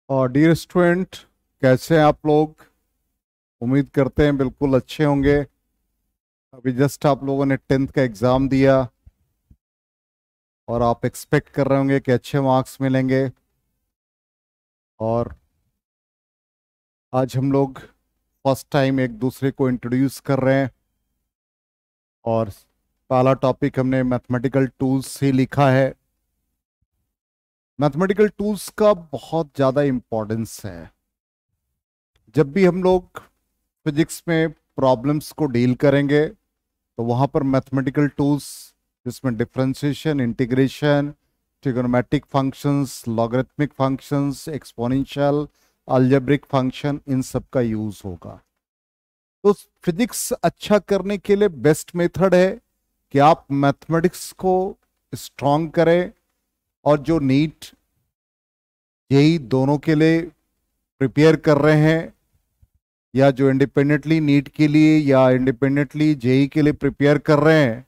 और dear student, कैसे हैं आप लोग? उम्मीद करते हैं बिल्कुल अच्छे होंगे। अभी जस्ट आप लोगों ने 10th का एग्ज़ाम दिया और आप एक्सपेक्ट कर रहे होंगे कि अच्छे मार्क्स मिलेंगे। और आज हम लोग फर्स्ट टाइम एक दूसरे को इंट्रोड्यूस कर रहे हैं और पहला टॉपिक हमने मैथमेटिकल टूल्स से लिखा है। मैथमेटिकल टूल्स का बहुत ज़्यादा इम्पोर्टेंस है। जब भी हम लोग फिजिक्स में प्रॉब्लम्स को डील करेंगे तो वहाँ पर मैथमेटिकल टूल्स जिसमें differentiation, integration, trigonometric functions, logarithmic functions, exponential, algebraic function, इन सब का यूज होगा। तो फिजिक्स अच्छा करने के लिए बेस्ट मेथड है कि आप मैथमेटिक्स को स्ट्रॉन्ग करें और जो नीट जेईई दोनों के लिए प्रिपेयर कर रहे हैं या जो इंडिपेंडेंटली नीट के लिए या इंडिपेंडेंटली जेईई के लिए प्रिपेयर कर रहे हैं,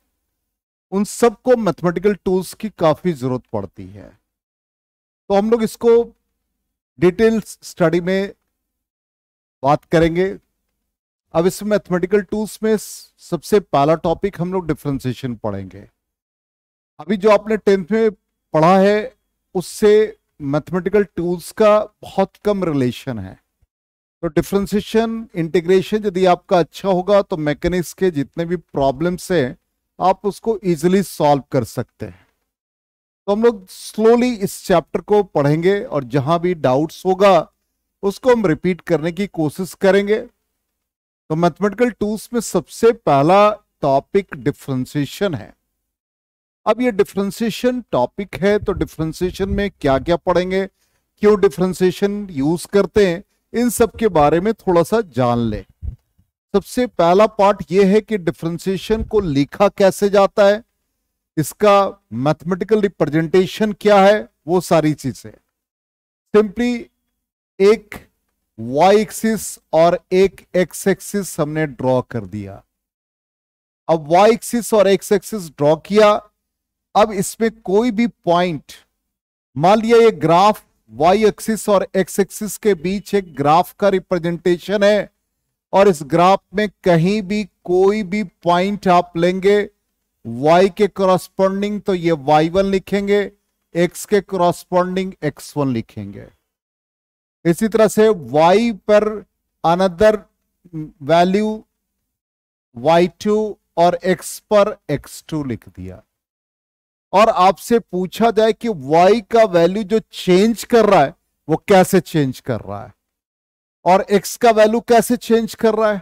उन सबको मैथमेटिकल टूल्स की काफी जरूरत पड़ती है। तो हम लोग इसको डिटेल स्टडी में बात करेंगे। अब इस मैथमेटिकल टूल्स में सबसे पहला टॉपिक हम लोग डिफरेंशिएशन पढ़ेंगे। अभी जो आपने 10th में पढ़ा है उससे मैथमेटिकल टूल्स का बहुत कम रिलेशन है। तो डिफरेंशिएशन, इंटीग्रेशन यदि आपका अच्छा होगा तो मैकेनिक्स के जितने भी प्रॉब्लम्स हैं आप उसको इजीली सॉल्व कर सकते हैं। तो हम लोग स्लोली इस चैप्टर को पढ़ेंगे और जहां भी डाउट्स होगा उसको हम रिपीट करने की कोशिश करेंगे। तो मैथमेटिकल टूल्स में सबसे पहला टॉपिक डिफरेंशिएशन है। अब ये डिफरेंशिएशन टॉपिक है तो डिफरेंशिएशन में क्या क्या पढ़ेंगे, क्यों डिफरेंशिएशन यूज करते हैं, इन सब के बारे में थोड़ा सा जान ले। सबसे पहला पार्ट यह है कि डिफरेंशिएशन को लिखा कैसे जाता है, इसका मैथमेटिकल रिप्रेजेंटेशन क्या है, वो सारी चीजें। सिंपली एक y एक्सिस और एक x एक्सिस हमने ड्रॉ कर दिया। अब y एक्सिस और x एक्सिस ड्रॉ किया। अब इसमें कोई भी पॉइंट, मान लिया ये ग्राफ y एक्सिस और x एक्सिस के बीच एक ग्राफ का रिप्रेजेंटेशन है और इस ग्राफ में कहीं भी कोई भी पॉइंट आप लेंगे y के करस्पॉन्डिंग तो ये y1 लिखेंगे, x के करस्पॉन्डिंग x1 लिखेंगे। इसी तरह से y पर अनदर वैल्यू y2 और x पर x2 लिख दिया। और आपसे पूछा जाए कि y का वैल्यू जो चेंज कर रहा है वो कैसे चेंज कर रहा है और x का वैल्यू कैसे चेंज कर रहा है,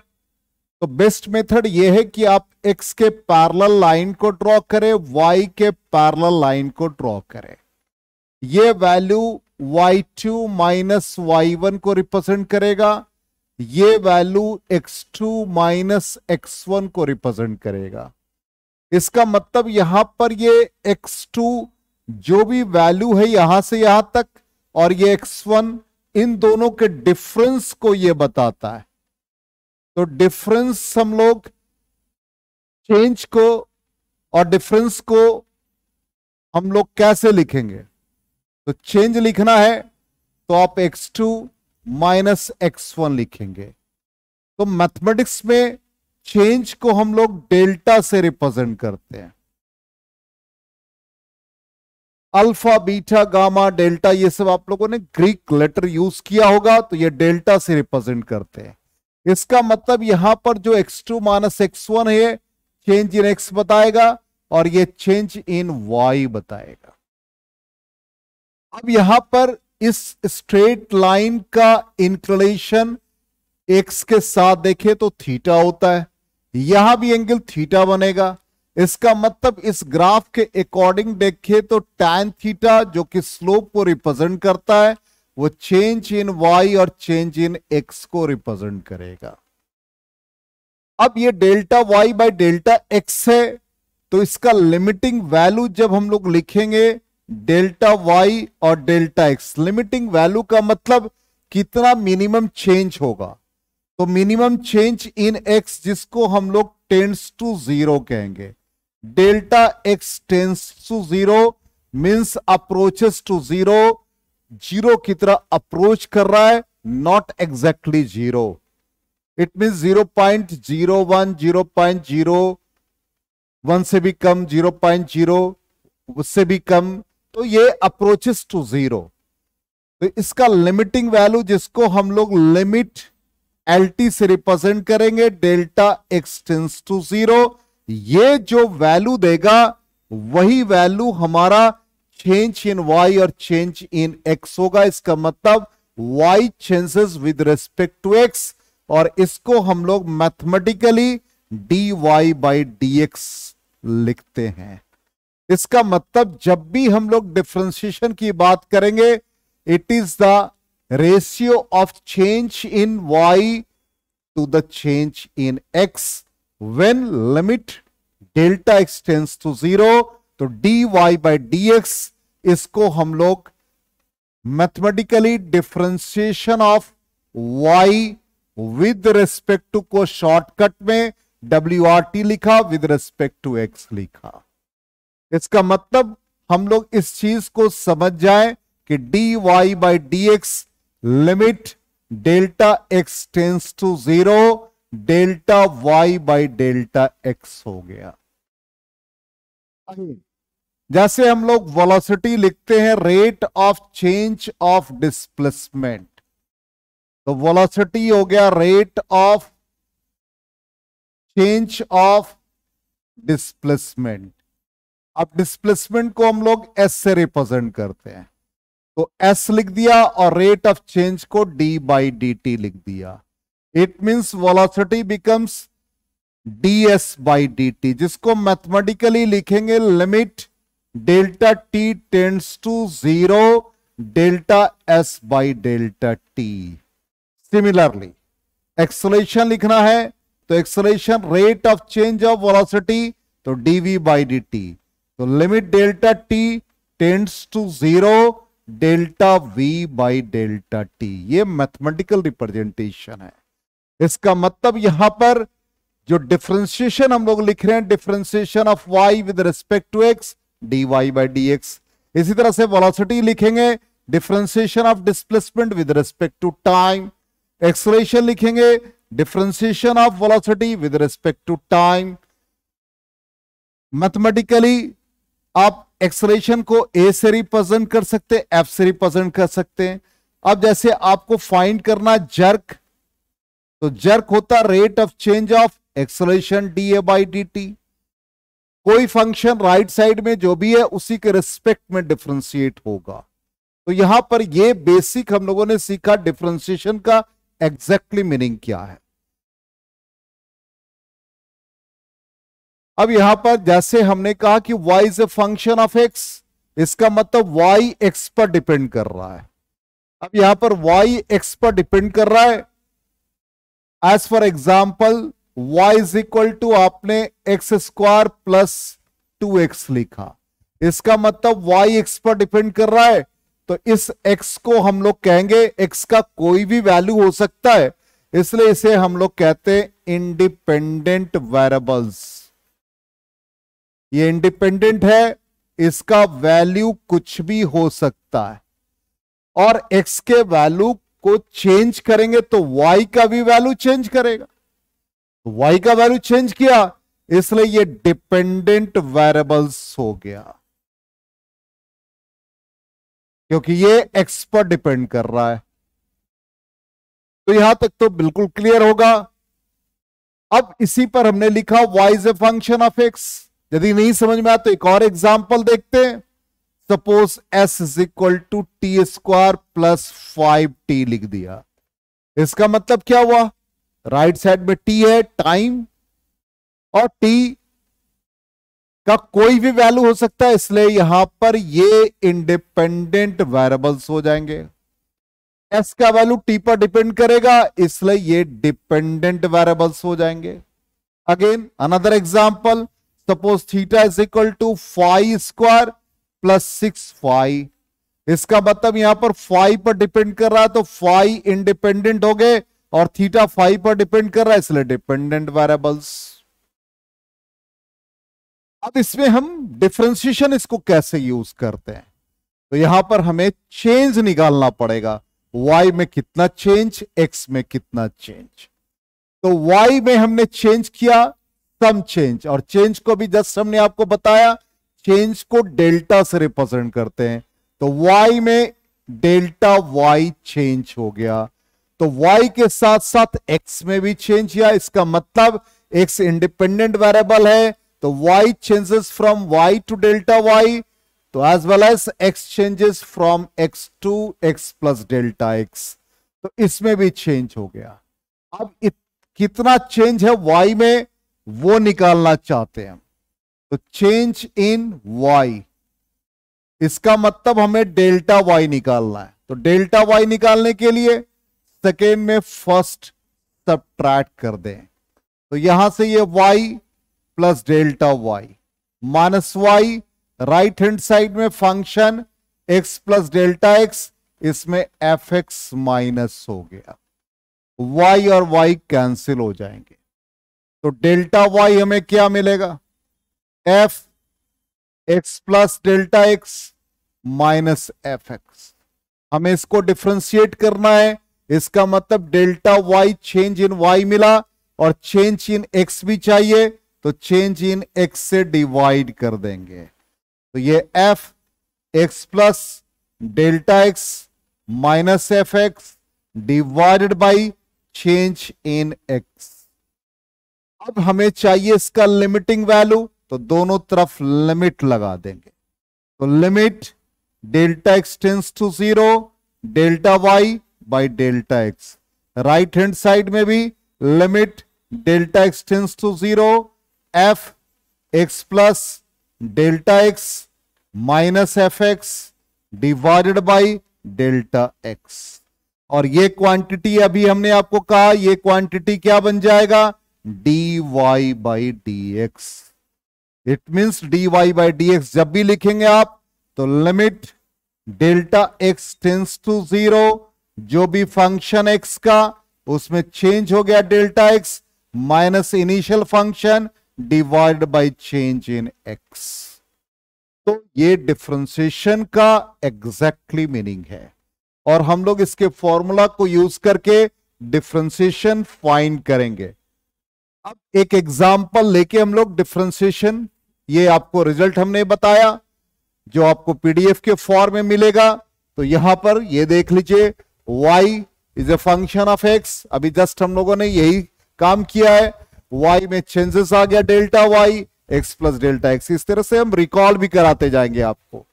तो बेस्ट मेथड यह है कि आप x के पैरेलल लाइन को ड्रॉ करें, y के पैरेलल लाइन को ड्रॉ करें। ये वैल्यू y2 माइनस y1 को रिप्रेजेंट करेगा, ये वैल्यू x2 माइनस x1 को रिप्रेजेंट करेगा। इसका मतलब यहां पर ये x2 जो भी वैल्यू है यहां से यहां तक और ये x1, इन दोनों के डिफरेंस को ये बताता है। तो डिफरेंस हम लोग चेंज को और डिफरेंस को हम लोग कैसे लिखेंगे, तो चेंज लिखना है तो आप x2 माइनस x1 लिखेंगे। तो मैथमेटिक्स में चेंज को हम लोग डेल्टा से रिप्रेजेंट करते हैं। अल्फा, बीटा, गामा, डेल्टा, ये सब आप लोगों ने ग्रीक लेटर यूज किया होगा, तो ये डेल्टा से रिप्रेजेंट करते हैं। इसका मतलब यहां पर जो x2 माइनस x1 है चेंज इन x बताएगा और ये चेंज इन y बताएगा। अब यहां पर इस स्ट्रेट लाइन का इंक्लिनेशन x के साथ देखे तो थीटा होता है, यहां भी एंगल थीटा बनेगा। इसका मतलब इस ग्राफ के अकॉर्डिंग देखे तो tan थीटा जो कि स्लोप को रिप्रेजेंट करता है वो चेंज इन y और चेंज इन x को रिप्रेजेंट करेगा। अब ये delta y by delta x है तो इसका लिमिटिंग वैल्यू जब हम लोग लिखेंगे डेल्टा y और डेल्टा x, लिमिटिंग वैल्यू का मतलब कितना मिनिमम चेंज होगा, तो मिनिमम चेंज इन x जिसको हम लोग टेंड्स टू 0 कहेंगे। Delta x tends to 0 means approaches to 0, zero की तरह अप्रोच कर रहा है, not exactly zero. It mean 0.01, 0.01 से भी कम, 0.0 उससे भी कम, तो ये अप्रोचेस टू जीरो। तो इसका लिमिटिंग वैल्यू, जिसको हम लोग लिमिट LT से रिप्रेजेंट करेंगे, delta x tends to zero, ये जो वैल्यू देगा वही वैल्यू हमारा चेंज इन y और चेंज इन x होगा। इसका मतलब y changes with respect to x, और इसको हम लोग मैथमेटिकली dy/dx लिखते हैं। इसका मतलब जब भी हम लोग डिफरेंशिएशन की बात करेंगे, it is the ratio of change in y to the change in x when limit delta x tends to zero. तो dy/dx, इसको हम लोग mathematically differentiation of y with respect to को शॉर्टकट में WRT लिखा, विद रिस्पेक्ट टू x लिखा। इसका मतलब हम लोग इस चीज को समझ जाएं कि dy/dx limit delta x tends to zero, delta y/डेल्टा x हो गया। जैसे हम लोग वेलोसिटी लिखते हैं, rate of change of displacement, तो वेलोसिटी हो गया rate of change of displacement. अब डिस्प्लेसमेंट को हम लोग s से रिप्रेजेंट करते हैं, तो s लिख दिया और रेट ऑफ चेंज को d/dt लिख दिया। It means velocity becomes ds/dt, जिसको मैथमेटिकली लिखेंगे limit delta t tends to zero, delta s/डेल्टा t। सिमिलरली एक्सेलरेशन लिखना है, तो acceleration rate of change of velocity, तो dv/dt, तो limit delta t tends to zero, delta v/डेल्टा t। ये मैथमेटिकल रिप्रेजेंटेशन है। इसका मतलब यहां पर जो डिफरेंशिएशन हम लोग लिख रहे हैं, differentiation of y with respect to x, dy/dx। इसी तरह से वेलोसिटी लिखेंगे, differentiation of displacement with respect to time. Acceleration लिखेंगे, differentiation of velocity with respect to time. Mathematically आप एक्सेलरेशन को a से रिप्रेजेंट कर सकते हैं, f से रिप्रेजेंट कर सकते हैं। अब जैसे आपको फाइंड करना जर्क, तो जर्क होता rate of change of acceleration da/dt। कोई फंक्शन राइट साइड में जो भी है उसी के रिस्पेक्ट में डिफरेंशिएट होगा। तो यहां पर ये बेसिक हम लोगों ने सीखा डिफरेंशिएशन का एग्जैक्टली मीनिंग क्या है। अब यहां पर जैसे हमने कहा कि y is a function of x, इसका मतलब y x पर डिपेंड कर रहा है। अब यहां पर y x पर डिपेंड कर रहा है। As for example y is equal to आपने x² प्लस 2x लिखा, इसका मतलब y x पर डिपेंड कर रहा है। तो इस x को हम लोग कहेंगे, x का कोई भी वैल्यू हो सकता है, इसलिए इसे हम लोग कहते हैं इंडिपेंडेंट वेरिएबल्स। ये इंडिपेंडेंट है, इसका वैल्यू कुछ भी हो सकता है, और x के वैल्यू को चेंज करेंगे तो y का भी वैल्यू चेंज करेगा। तो y का वैल्यू चेंज किया, इसलिए ये डिपेंडेंट वेरिएबल्स हो गया, क्योंकि ये x पर डिपेंड कर रहा है। तो यहां तक तो बिल्कुल क्लियर होगा। अब इसी पर हमने लिखा y is a function of x। यदि नहीं समझ में आया तो एक और एग्जांपल देखते हैं। Suppose s is equal to t² plus 5t लिख दिया, इसका मतलब क्या हुआ, राइट साइड में t है टाइम, और t का कोई भी वैल्यू हो सकता है, इसलिए यहां पर ये इंडिपेंडेंट वेरिएबल्स हो जाएंगे। s का वैल्यू t पर डिपेंड करेगा, इसलिए ये डिपेंडेंट वेरिएबल्स हो जाएंगे। Again another example, suppose theta is equal to 5² plus 6 इसका मतलब यहां पर 5 पर डिपेंड कर रहा है, तो 5 इंडिपेंडेंट हो गए, और थीटा 5 पर डिपेंड कर रहा है, इसलिए डिपेंडेंट वेरिएबल्स। अब इसमें हम डिफरेंशिएशन इसको कैसे यूज करते हैं, तो यहां पर हमें चेंज निकालना पड़ेगा, y में कितना चेंज, x में कितना चेंज। तो y में हमने चेंज किया सम चेंज, और चेंज को भी जस्ट हमने आपको बताया चेंज को डेल्टा से रिप्रेजेंट करते हैं। तो y में डेल्टा y चेंज हो गया, तो y के साथ साथ x में भी चेंज किया। इसका मतलब x इंडिपेंडेंट वेरिएबल है, तो y changes from y to delta y, तो as well as x changes from x to x plus delta x, तो इसमें भी चेंज हो गया। अब कितना चेंज है y में वो निकालना चाहते हैं, तो चेंज इन y, इसका मतलब हमें डेल्टा y निकालना है। तो डेल्टा y निकालने के लिए सेकेंड में फर्स्ट सबट्रैक्ट कर दें, तो यहां से ये y plus delta y minus y, right hand side में function x plus delta x, इसमें fx माइनस हो गया, y और y कैंसिल हो जाएंगे, तो डेल्टा y हमें क्या मिलेगा, f x plus delta x minus fx। हमें इसको डिफ्रेंशिएट करना है, इसका मतलब delta y change in y मिला और चेंज इन x भी चाहिए, तो चेंज इन x से डिवाइड कर देंगे, तो ये f x plus delta x minus fx divided by change in x। अब हमें चाहिए इसका लिमिटिंग वैल्यू, तो दोनों तरफ लिमिट लगा देंगे, तो limit delta x tends to 0 delta y by delta x, right hand side में भी limit delta x tends to 0 f x plus delta x minus fx divided by delta x। और ये क्वांटिटी अभी हमने आपको कहा, ये क्वांटिटी क्या बन जाएगा, dy by dx। It means dy by dx जब भी लिखेंगे आप, तो limit delta x tends to 0, जो भी फंक्शन x का उसमें चेंज हो गया delta x minus initial function divide by change in x। तो ये डिफरेंशिएशन का एग्जैक्टली मीनिंग है, और हम लोग इसके फॉर्मूला को यूज करके डिफरेंशिएशन फाइंड करेंगे। अब एक एग्जांपल लेके हम लोग डिफरेंशिएशन, ये आपको रिजल्ट हमने बताया जो आपको पीडीएफ के फॉर्म में मिलेगा, तो यहां पर ये देख लीजिए y is a function of x, अभी जस्ट हम लोगों ने यही काम किया है, y में चेंजेस आ गया delta y x plus delta x। इस तरह से हम रिकॉल भी कराते जाएंगे आपको,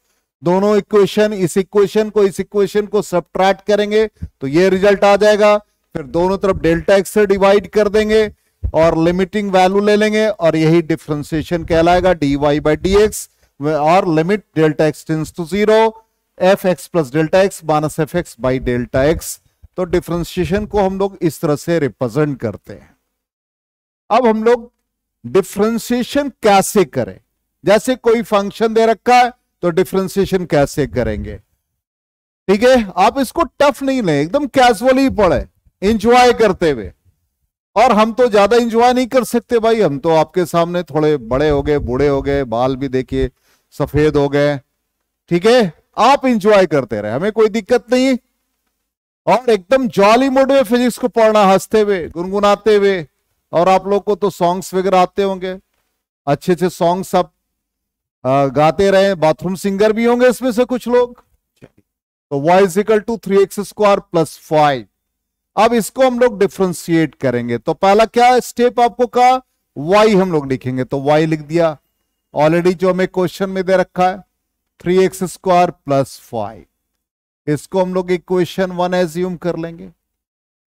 दोनों इक्वेशन, इस इक्वेशन को सब्ट्रैक्ट करेंगे तो ये रिजल्ट आ जाएगा, फिर दोनों तरफ डेल्टा x से डिवाइड कर देंगे और लिमिटिंग वैल्यू ले लेंगे, और यही डिफरेंशिएशन कहलाएगा dy बाई dx, और limit delta x tends to 0 f x plus delta x minus f x by delta x. तो डिफरेंशिएशन को हम लोग इस तरह से रिप्रेजेंट करते हैं। अब हम लोग डिफरेंशिएशन कैसे करें, जैसे कोई फंक्शन दे रखा है तो डिफरेंशिएशन कैसे करेंगे, ठीक है, आप इसको टफ नहीं लें, एकदम कैजुअली पढ़े एंजॉय करते हुए। और हम तो ज्यादा एंजॉय नहीं कर सकते भाई, हम तो आपके सामने थोड़े बड़े हो गए, बूढ़े हो गए, बाल भी देखिए सफेद हो गए, ठीक है, आप एंजॉय करते रहे, हमें कोई दिक्कत नहीं। और एकदम जॉली मूड में फिजिक्स को पढ़ना, हंसते हुए, गुनगुनाते हुए। और आप लोग को तो सॉन्ग्स वगैरह आते होंगे, अच्छे अच्छे सॉन्ग्स आप गाते रहे, बाथरूम सिंगर भी होंगे इसमें से कुछ लोग। तो y is equal to 3x² plus 5। अब इसको हम लोग डिफ्रेंशिएट करेंगे, तो पहला क्या स्टेप आपको कहा, y हम लोग लिखेंगे, तो y लिख दिया ऑलरेडी जो हमें क्वेश्चन में दे रखा है 3x² प्लस 5। इसको हम लोग इक्वेशन 1 एज्यूम कर लेंगे।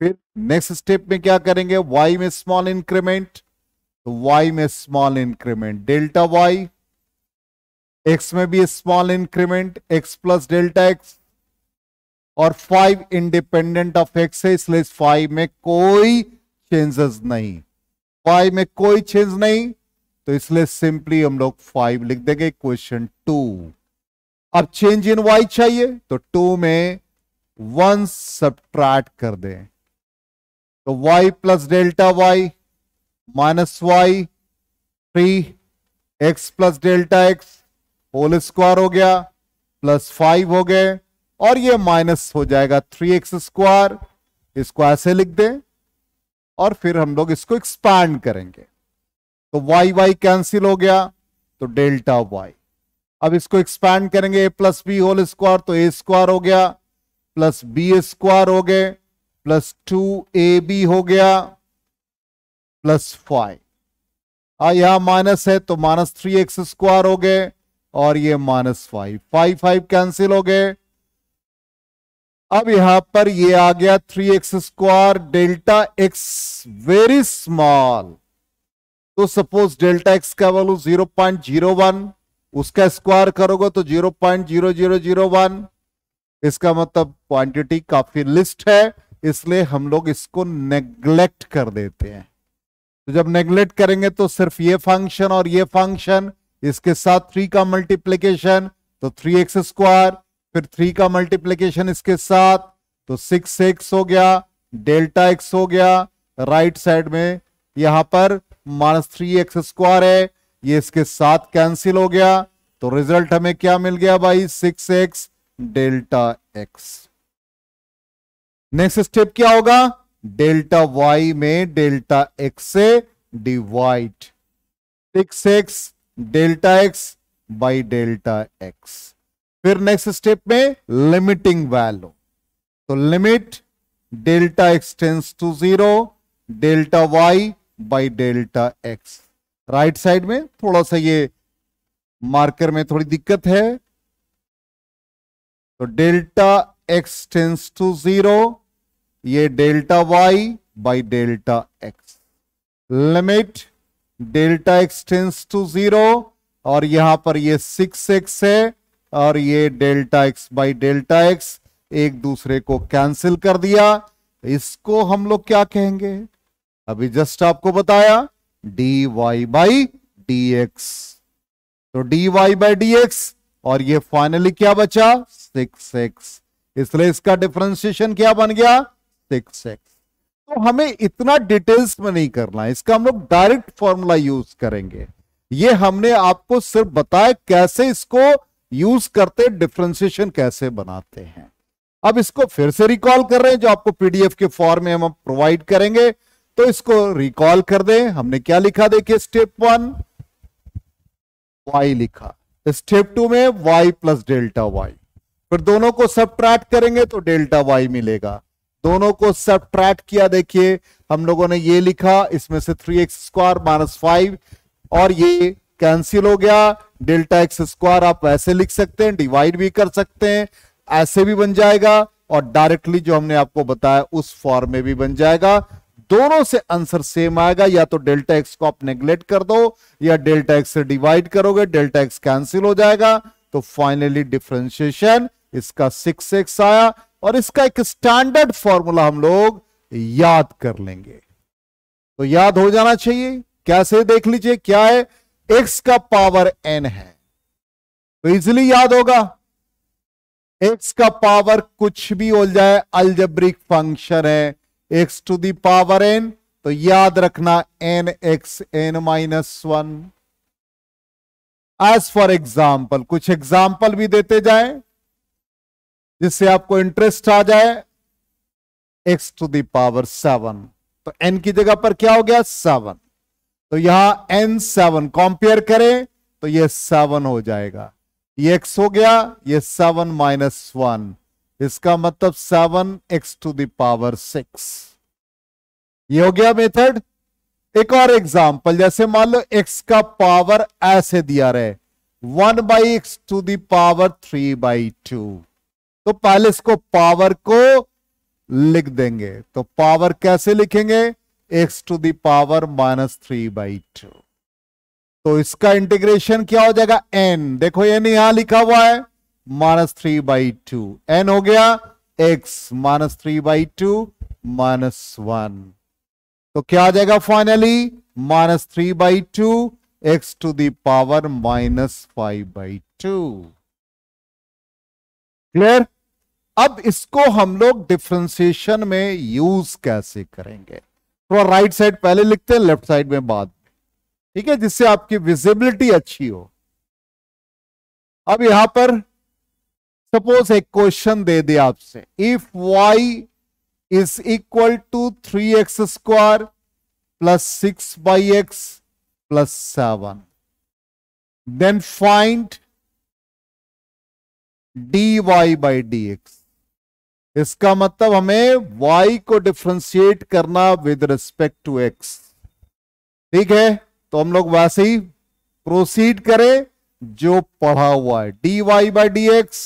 फिर नेक्स्ट स्टेप में क्या करेंगे, y में स्मॉल इंक्रीमेंट, तो y में small increment delta y, x में भी small increment x plus delta x, और 5 इंडिपेंडेंट ऑफ x है, इसलिए 5 में कोई चेंजेस नहीं, 5 में कोई चेंज नहीं, तो इसलिए सिंपली हम लोग 5 लिख देंगे इक्वेशन 2। अब चेंज इन y चाहिए, तो 2 में 1 सब्ट्रैक्ट कर दें, तो y plus delta y minus y 3 x plus delta x whole square हो गया, प्लस 5 हो गए, और ये माइनस हो जाएगा 3x²। इसको ऐसे लिख दें और फिर हम लोग इसको एक्सपैंड करेंगे तो वाई वाई कैंसिल हो गया, तो डेल्टा वाई। अब इसको एक्सपैंड करेंगे a plus b whole square, तो a² हो गया, प्लस b² हो गए, प्लस 2ab हो गया, प्लस 5। यहां माइनस है तो माइनस 3x² हो गए, और ये माइनस 5, 5 कैंसिल हो गए। अब यहां पर ये आ गया 3x², delta x very small, तो सपोज डेल्टा x का वैल्यू 0.01, उसका स्क्वायर करोगे तो 0.0001। इसका मतलब क्वांटिटी काफी लिस्ट है, इसलिए हम लोग इसको नेग्लेक्ट कर देते हैं। तो जब नेग्लेक्ट करेंगे तो सिर्फ ये फंक्शन और ये फंक्शन, इसके साथ 3 का मल्टीप्लीकेशन तो 3x², फिर 3 का मल्टीप्लीकेशन इसके साथ तो 6x हो गया, डेल्टा x हो गया। राइट साइड में यहां पर माइनस 3x² है, ये इसके साथ कैंसिल हो गया, तो रिजल्ट हमें क्या मिल गया भाई, 6x delta x। Next step क्या होगा, डेल्टा y में डेल्टा x से divide, 6x delta x by delta x। फिर नेक्स्ट स्टेप में लिमिटिंग वैल्यू, तो limit delta x tends to 0, delta y by delta x। Right side में थोड़ा सा ये मार्कर में थोड़ी दिक्कत है, तो डेल्टा x टेंस टू 0, ये delta y by delta x। Limit delta x tends to 0, और यहां पर ये 6x है, और ये delta x by delta x एक दूसरे को कैंसिल कर दिया। इसको हम लोग क्या कहेंगे, अभी जस्ट आपको बताया, dy बाई dx। तो dy बाई dx, और ये फाइनली क्या बचा, 6x, इसलिए इसका डिफरेंशिएशन क्या बन गया, 6x। तो हमें इतना डिटेल्स में नहीं करना है, इसका हम लोग डायरेक्ट फॉर्मूला यूज करेंगे। ये हमने आपको सिर्फ बताया कैसे इसको यूज करते, डिफरेंशिएशन कैसे बनाते हैं। अब इसको फिर से रिकॉल कर रहे हैं, जो आपको पीडीएफ के फॉर्म में हम प्रोवाइड करेंगे, तो इसको रिकॉल कर दें। हमने क्या लिखा, देखिए स्टेप 1 y लिखा, स्टेप 2 में y प्लस डेल्टा y, फिर दोनों को सबट्रैक्ट करेंगे तो डेल्टा y मिलेगा। दोनों को सबट्रैक्ट किया, देखिए हम लोगों ने ये लिखा, इसमें से 3x² माइनस 5, और ये कैंसिल हो गया। डेल्टा x² आप ऐसे लिख सकते हैं, डिवाइड भी कर सकते हैं, ऐसे भी बन जाएगा, और डायरेक्टली जो हमने आपको बताया उस फॉर्म में भी बन जाएगा। दोनों से आंसर सेम आएगा, या तो डेल्टा x को आप नेग्लेक्ट कर दो, या डेल्टा x से डिवाइड करोगे, डेल्टा x कैंसिल हो जाएगा, तो फाइनली डिफरेंशिएशन इसका 6x आया। और इसका एक स्टैंडर्ड फॉर्मूला हम लोग याद कर लेंगे, तो याद हो जाना चाहिए। कैसे, देख लीजिए क्या है, x का पावर n है, तो इजीली याद होगा। x का पावर कुछ भी हो जाए, अलजेब्रिक फंक्शन है, x to the power n, तो याद रखना nx n-1। As for example, कुछ एग्जाम्पल भी देते जाए जिससे आपको इंटरेस्ट आ जाए। x टू दी पावर 7, तो n की जगह पर क्या हो गया, 7, तो यहां n7 कंपेयर करें तो ये 7 हो जाएगा, ये x हो गया, ये 7 माइनस 1, इसका मतलब 7x टू द पावर 6। ये हो गया मेथड। एक और एग्जांपल, जैसे मान लो x का पावर ऐसे दिया रहे 1/x टू द पावर 3/2, तो पहले इसको पावर को लिख देंगे, तो पावर कैसे लिखेंगे, x टू द पावर -3/2, तो इसका इंटीग्रेशन क्या हो जाएगा, n, देखो n यहां लिखा हुआ है -3/2, n हो गया x -3/2 -1, तो क्या आ जाएगा finally -3/2 x to the power -5/2। Clear. अब इसको हम लोग डिफरेंशिएशन में यूज कैसे करेंगे, तो राइट साइड पहले लिखते हैं, लेफ्ट साइड में बाद में, ठीक है, जिससे आपकी विजिबिलिटी अच्छी हो। अब यहां पर सपोज एक क्वेश्चन दे दे आपसे, if y is equal to 3x² plus 6x plus 7, then find dy by dx। इसका मतलब हमें y को डिफरेंशिएट करना विद रिस्पेक्ट टू x। ठीक है, तो हम लोग वैसे ही प्रोसीड करें जो पढ़ा हुआ है, dy बाई dx।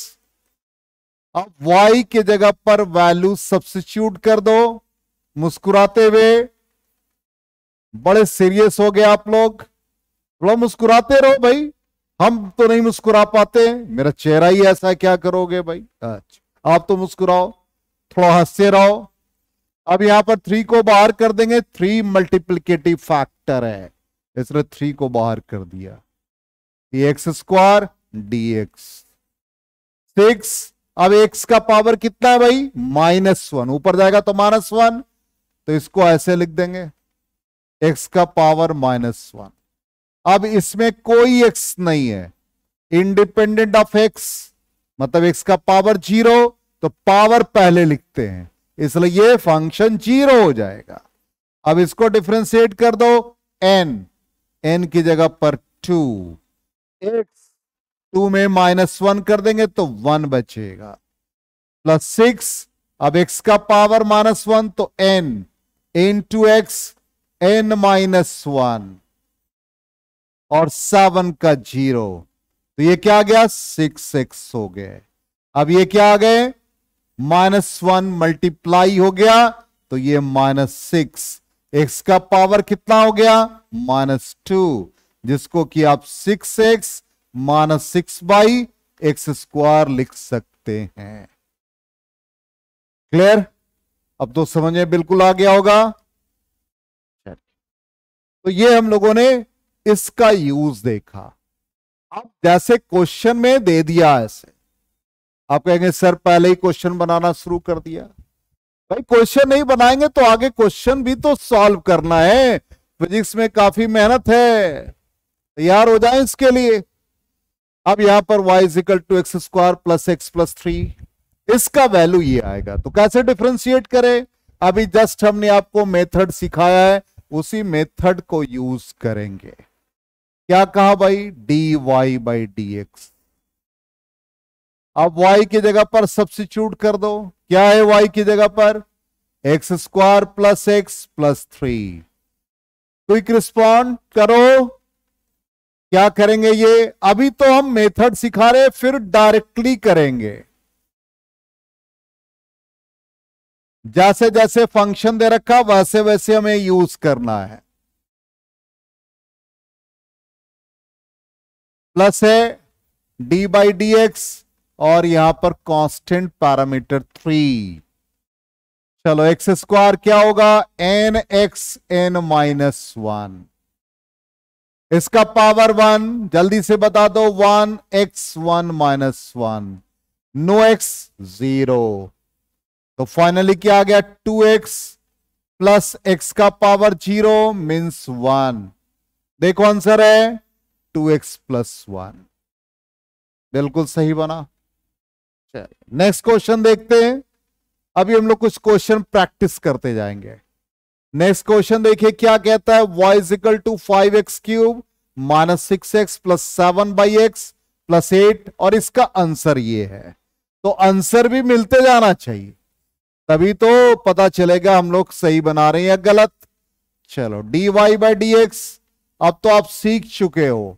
अब y की जगह पर वैल्यू सब्स्टिट्यूट कर दो, मुस्कुराते हुए। बड़े सीरियस हो गए आप लोग, थोड़ा मुस्कुराते रहो भाई, हम तो नहीं मुस्कुरा पाते, मेरा चेहरा ही ऐसा है, क्या करोगे भाई। अच्छा, आप तो मुस्कुराओ, थोड़ा हंसते रहो। अब यहां पर 3 को बाहर कर देंगे, 3 मल्टीप्लिकेटिव फैक्टर है, इसलिए 3 को बाहर कर दिया, x² dx 6। अब x का पावर कितना है भाई, -1, ऊपर जाएगा तो -1, तो इसको ऐसे लिख देंगे, x का पावर -1। अब इसमें कोई x नहीं है, इंडिपेंडेंट ऑफ x, मतलब x का पावर 0, तो पावर पहले लिखते हैं, इसलिए ये फंक्शन 0 हो जाएगा। अब इसको डिफरेंशिएट कर दो, n की जगह पर 2, x 2 में -1 कर देंगे तो 1 बचेगा, प्लस 6। अब x का पावर -1 तो n इंटू x, n -1 और 7 का 0, तो ये क्या आ गया, 6x हो गए। अब ये क्या आ गए, -1 मल्टीप्लाई हो गया, तो ये -6, x का पावर कितना हो गया, -2, जिसको कि आप 6x -6 बाई x² लिख सकते हैं। क्लियर, अब तो समझ में बिल्कुल आ गया होगा। तो ये हम लोगों ने इसका यूज देखा। अब जैसे क्वेश्चन में दे दिया ऐसे, आप कहेंगे सर पहले ही क्वेश्चन बनाना शुरू कर दिया। भाई क्वेश्चन नहीं बनाएंगे तो आगे क्वेश्चन भी तो सॉल्व करना है, फिजिक्स में काफी मेहनत है, तैयार हो जाए इसके लिए। अब यहां पर y = x² plus x plus 3, इसका वैल्यू ये आएगा, तो कैसे डिफरेंशिएट करें, अभी जस्ट हमने आपको मेथड सिखाया है, उसी मेथड को यूज करेंगे। क्या कहा भाई, dy बाई dx। अब y की जगह पर सब्स्टिट्यूट कर दो, क्या है y की जगह पर, x² plus x plus 3। Quick respond करो, क्या करेंगे ये, अभी तो हम मेथड सिखा रहे, फिर डायरेक्टली करेंगे। जैसे जैसे फंक्शन दे रखा वैसे वैसे हमें यूज करना है। प्लस है डी बाई डी एक्स और यहां पर कांस्टेंट पैरामीटर 3। चलो x² क्या होगा, एन एक्स एन -1, इसका पावर 1, जल्दी से बता दो, 1x1 -1, नो x 0, तो फाइनली क्या आ गया, 2x प्लस x का पावर 0 मीन्स 1। देखो आंसर है 2x प्लस 1, बिल्कुल सही बना। नेक्स्ट क्वेश्चन देखते हैं। अभी हम लोग कुछ क्वेश्चन प्रैक्टिस करते जाएंगे। नेक्स्ट क्वेश्चन देखिए क्या कहता है, y = 5x³ -6x plus 7/x plus 8, और इसका आंसर ये है। तो आंसर भी मिलते जाना चाहिए, तभी तो पता चलेगा हम लोग सही बना रहे हैं या गलत। चलो dy बाई dx, अब तो आप सीख चुके हो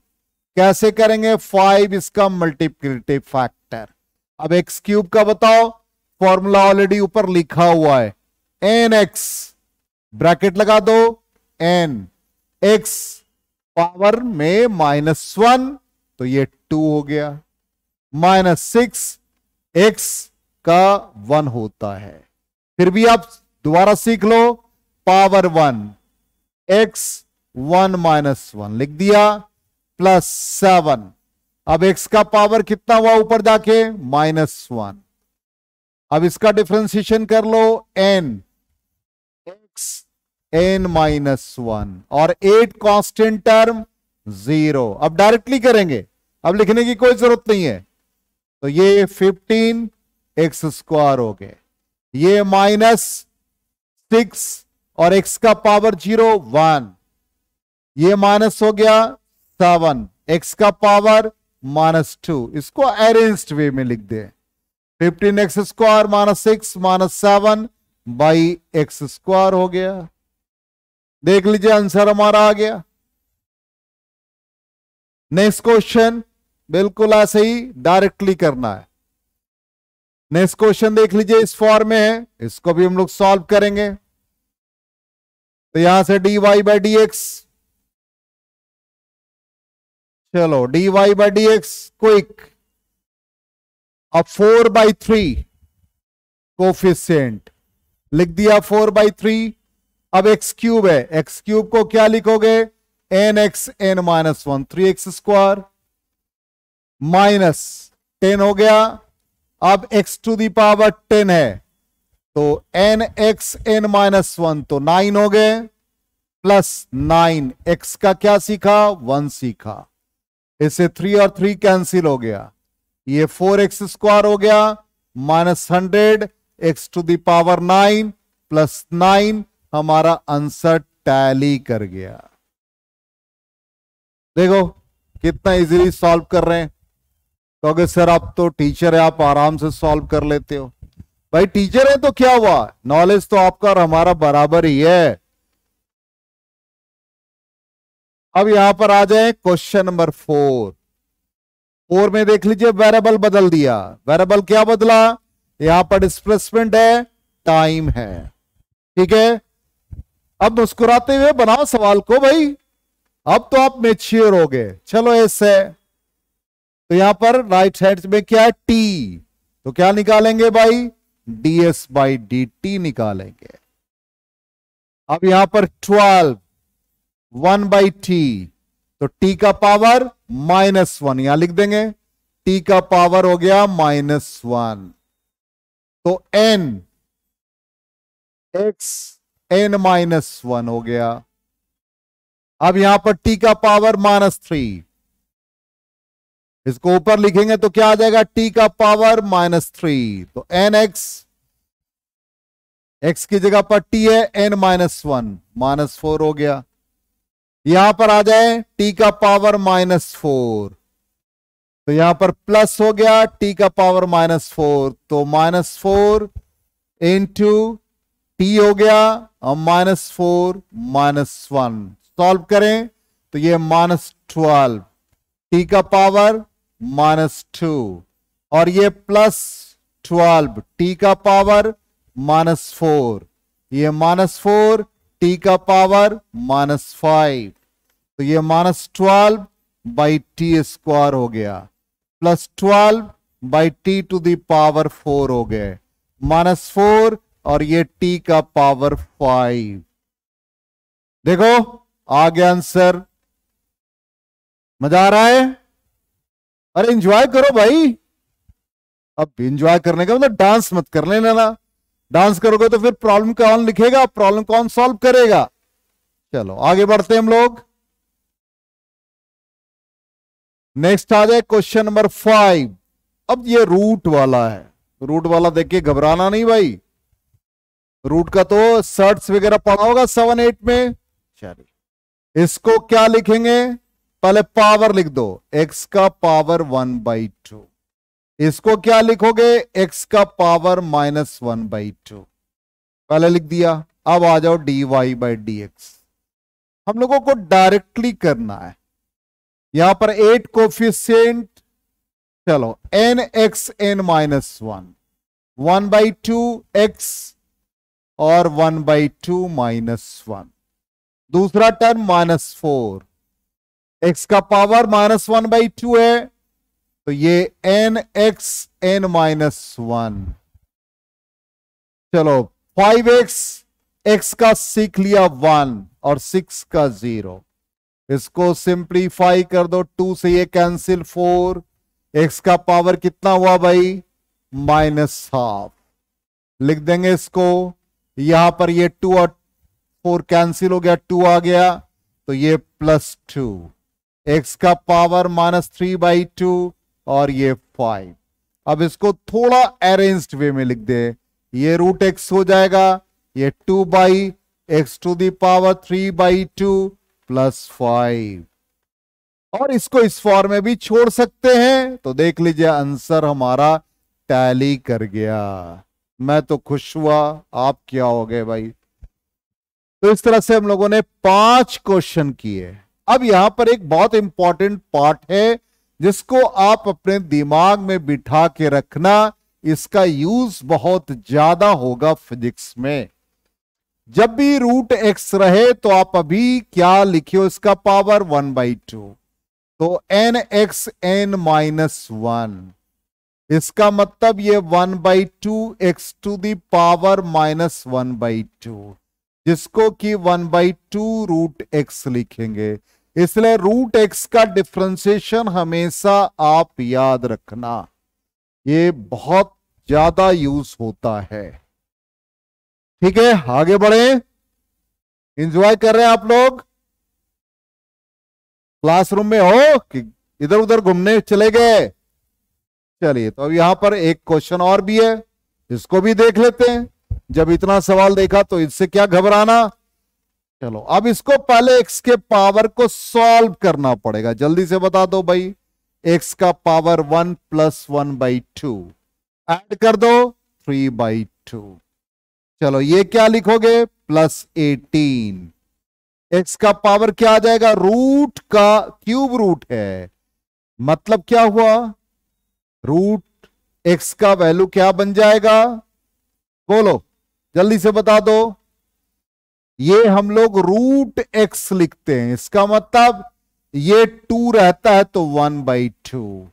कैसे करेंगे, 5 इसका मल्टीप्लिकेटिव फैक्टर। अब x³ का बताओ, फॉर्मूला ऑलरेडी ऊपर लिखा हुआ है, nx, ब्रैकेट लगा दो, n x पावर में -1, तो ये 2 हो गया, -6 x का 1 होता है। फिर भी आप दोबारा सीख लो, पावर 1 x 1 -1 लिख दिया, प्लस 7। अब x का पावर कितना हुआ ऊपर जाके, -1। अब इसका डिफरेंशिएशन कर लो, n x n -1 और 8 कांस्टेंट टर्म 0। अब डायरेक्टली करेंगे, अब लिखने की कोई जरूरत नहीं है, तो ये 15 एक्स स्क्वायर हो गए, ये -6 और x का पावर 0 1, ये माइनस हो गया 7, x का पावर -2। इसको अरेंज्ड वे में लिख दे, 15 x square -6 -7 by x square हो गया। देख लीजिए आंसर हमारा आ गया। नेक्स्ट क्वेश्चन बिल्कुल ऐसे ही डायरेक्टली करना है। नेक्स्ट क्वेश्चन देख लीजिए, इस फॉर्म में है, इसको भी हम लोग सॉल्व करेंगे। तो यहां से dy बाई डी एक्स, चलो dy by d x quick. अब 4/3 कोफिशिएंट लिख दिया, 4/3। अब एक्स क्यूब है, एक्स क्यूब को क्या लिखोगे, n(x(n-1), 3x स्क्वायर -10 हो गया। अब x टू दी पावर 10 है, तो n(x(n-1) तो 9 हो गए, +9, x का क्या सीखा, 1 सीखा। इससे 3 और 3 कैंसिल हो गया, ये 4x स्क्वायर हो गया, -100 x टू दी पावर 9 +9, हमारा आंसर टैली कर गया। देखो कितना इजीली सॉल्व कर रहे हैं। तो सर आप तो टीचर है, आप आराम से सॉल्व कर लेते हो। भाई टीचर है तो क्या हुआ, नॉलेज तो आपका और हमारा बराबर ही है। अब यहां पर आ जाए क्वेश्चन नंबर 4 में देख लीजिए, वेरिएबल बदल दिया। वेरिएबल क्या बदला, यहां पर डिस्प्लेसमेंट है, टाइम है, ठीक है। अब मुस्कुराते हुए बनाओ सवाल को भाई, अब तो आप मैच्योर हो गए। चलो ऐसे, तो यहां पर राइट साइड में क्या है, टी, तो क्या निकालेंगे भाई, ds बाई डी टी निकालेंगे। अब यहां पर 12 1/t, तो t का पावर -1 यहां लिख देंगे, t का पावर हो गया -1, तो n (x(n-1) हो गया। अब यहां पर t का पावर -3, इसको ऊपर लिखेंगे तो क्या आ जाएगा, t का पावर -3, तो x की जगह पर t है n-1, -4 हो गया। यहां पर आ जाए t का पावर -4, तो यहां पर प्लस हो गया, t का पावर -4, तो -4 इंटू t हो गया, और -4 -1 सॉल्व करें तो ये -12, t का पावर -2, और ये +12 t का पावर -4, ये -4 t का पावर -5, तो ये -12 बाई टी स्क्वायर हो गया, +12 by t to the power 4 हो गए, -4 और ये t का पावर 5। देखो आ गया आंसर। मजा आ रहा है, अरे एंजॉय करो भाई। अब एंजॉय करने का मतलब डांस मत कर लेना, डांस करोगे तो फिर प्रॉब्लम कौन लिखेगा, प्रॉब्लम कौन सॉल्व करेगा। चलो आगे बढ़ते हैं हम लोग। नेक्स्ट आ जाए क्वेश्चन नंबर 5। अब ये रूट वाला है, रूट वाला देख के घबराना नहीं भाई, रूट का तो सर्ट्स वगैरह पढ़ा होगा 7-8 में। चलिए इसको क्या लिखेंगे, पहले पावर लिख दो, x का पावर 1/2, इसको क्या लिखोगे, x का पावर -1/2, पहले लिख दिया। अब आ जाओ dy बाई डी एक्स, हम लोगों को डायरेक्टली करना है। यहां पर 8 कोफिशिएंट, चलो n(x(n-1), 1/2 x और 1/2 -1, दूसरा टर्म -4, x का पावर -1/2 है, तो ये n(x(n-1), चलो 5x, x का सीख लिया 1 और 6 का 0, इसको सिंप्लीफाई कर दो, 2 से ये कैंसिल, 4, x का पावर कितना हुआ भाई, -12, लिख देंगे इसको। यहां पर ये 2 और 4 कैंसिल हो गया, 2 आ गया, तो ये +2, x का पावर -3/2 और ये 5, अब इसको थोड़ा अरेंज्ड वे में लिख दे। ये रूट एक्स हो जाएगा, ये 2/x⁴3/2 +5, और इसको इस फॉर्म में भी छोड़ सकते हैं। तो देख लीजिए आंसर हमारा टैली कर गया। मैं तो खुश हुआ, आप क्या हो गए भाई। तो इस तरह से हम लोगों ने 5 क्वेश्चन किए। अब यहां पर एक बहुत इंपॉर्टेंट पार्ट है जिसको आप अपने दिमाग में बिठा के रखना, इसका यूज बहुत ज्यादा होगा फिजिक्स में। जब भी रूट एक्स रहे तो आप अभी क्या लिखियो, इसका पावर 1/2, तो nx n-1, इसका मतलब ये 1/2 x⁻⁻², जिसको कि 1/2 रूट एक्स लिखेंगे। इसलिए रूट एक्स का डिफरेंशिएशन हमेशा आप याद रखना, ये बहुत ज्यादा यूज होता है। ठीक है, आगे बढ़े। एंजॉय कर रहे हैं आप लोग? क्लासरूम में हो कि इधर उधर घूमने चले गए? चलिए, तो अब यहां पर एक क्वेश्चन और भी है, इसको भी देख लेते हैं। जब इतना सवाल देखा तो इससे क्या घबराना। चलो, अब इसको पहले एक्स के पावर को सॉल्व करना पड़ेगा। जल्दी से बता दो भाई, एक्स का पावर 1 + 1/2 ऐड कर दो 3/2। चलो, ये क्या लिखोगे, +18। एक्स का पावर क्या आ जाएगा, रूट का क्यूब रूट है, मतलब क्या हुआ, रूट एक्स का वैल्यू क्या बन जाएगा, बोलो जल्दी से बता दो। ये हम लोग रूट एक्स लिखते हैं, इसका मतलब ये 2 रहता है तो 1/2।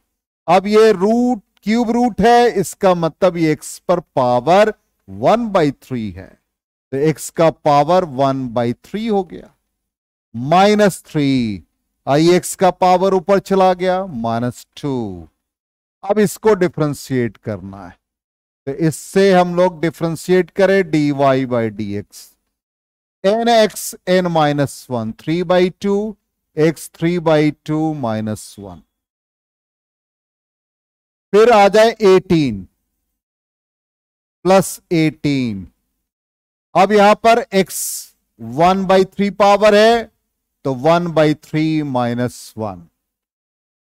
अब ये रूट क्यूब रूट है, इसका मतलब ये एक्स पर पावर 1/3 है, तो एक्स का पावर 1/3 हो गया। -3, आई एक्स का पावर ऊपर चला गया, -2। अब इसको डिफरेंशिएट करना है, तो इससे हम लोग डिफरेंशिएट करें dy/dx, nx n-1 3/2 x 3/2 -1, फिर आ जाए 18 +18। अब यहां पर x 1/3 पावर है, तो 1/3 -1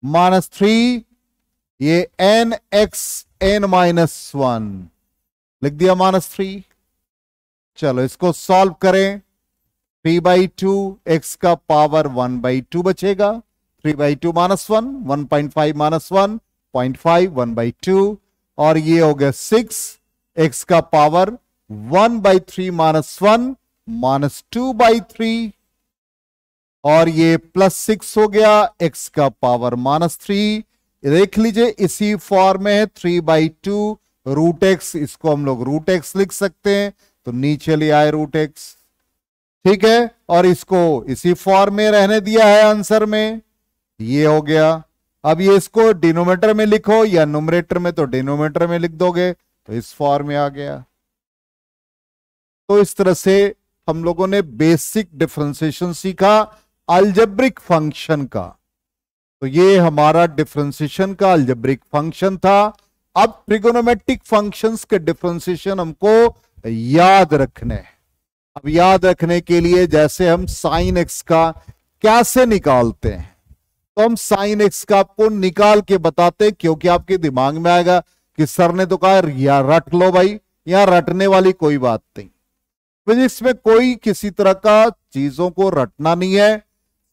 -3, ये nx n-1 लिख दिया -3। चलो, इसको सॉल्व करें, 3/2 x का पावर 1/2 बचेगा, 3/2 -1 1.5 -1 0.5 1/2, और ये हो गया 6, x का पावर 1/3 -1 -2/3, और ये +6 हो गया, x का पावर -3। देख लीजिए इसी फॉर्म में है, 3/2 रूट एक्स, इसको हम लोग रूट एक्स लिख सकते हैं, तो नीचे ले आए रूट एक्स। ठीक है, और इसको इसी फॉर्म में रहने दिया है आंसर में, ये हो गया। अब ये इसको डिनोमिनेटर में लिखो या न्यूमरेटर में, तो डिनोमिनेटर में लिख दोगे, तो इस फॉर्म में आ गया। तो इस तरह से हम लोगों ने बेसिक डिफरेंशिएशन सीखा अलजेब्रिक फंक्शन का। तो ये हमारा डिफरेंशिएशन का अलजेब्रिक फंक्शन था। अब ट्रिगोनोमेट्रिक फंक्शंस के डिफरेंशिएशन हमको याद रखने हैं। अब याद रखने के लिए जैसे हम साइन एक्स का कैसे निकालते हैं, तो हम साइन एक्स का आपको निकाल के बताते, क्योंकि आपके दिमाग में आएगा कि सर ने तो कहा या रट लो भाई, यहां रटने वाली कोई बात नहीं। फिजिक्स में कोई किसी तरह का चीजों को रटना नहीं है।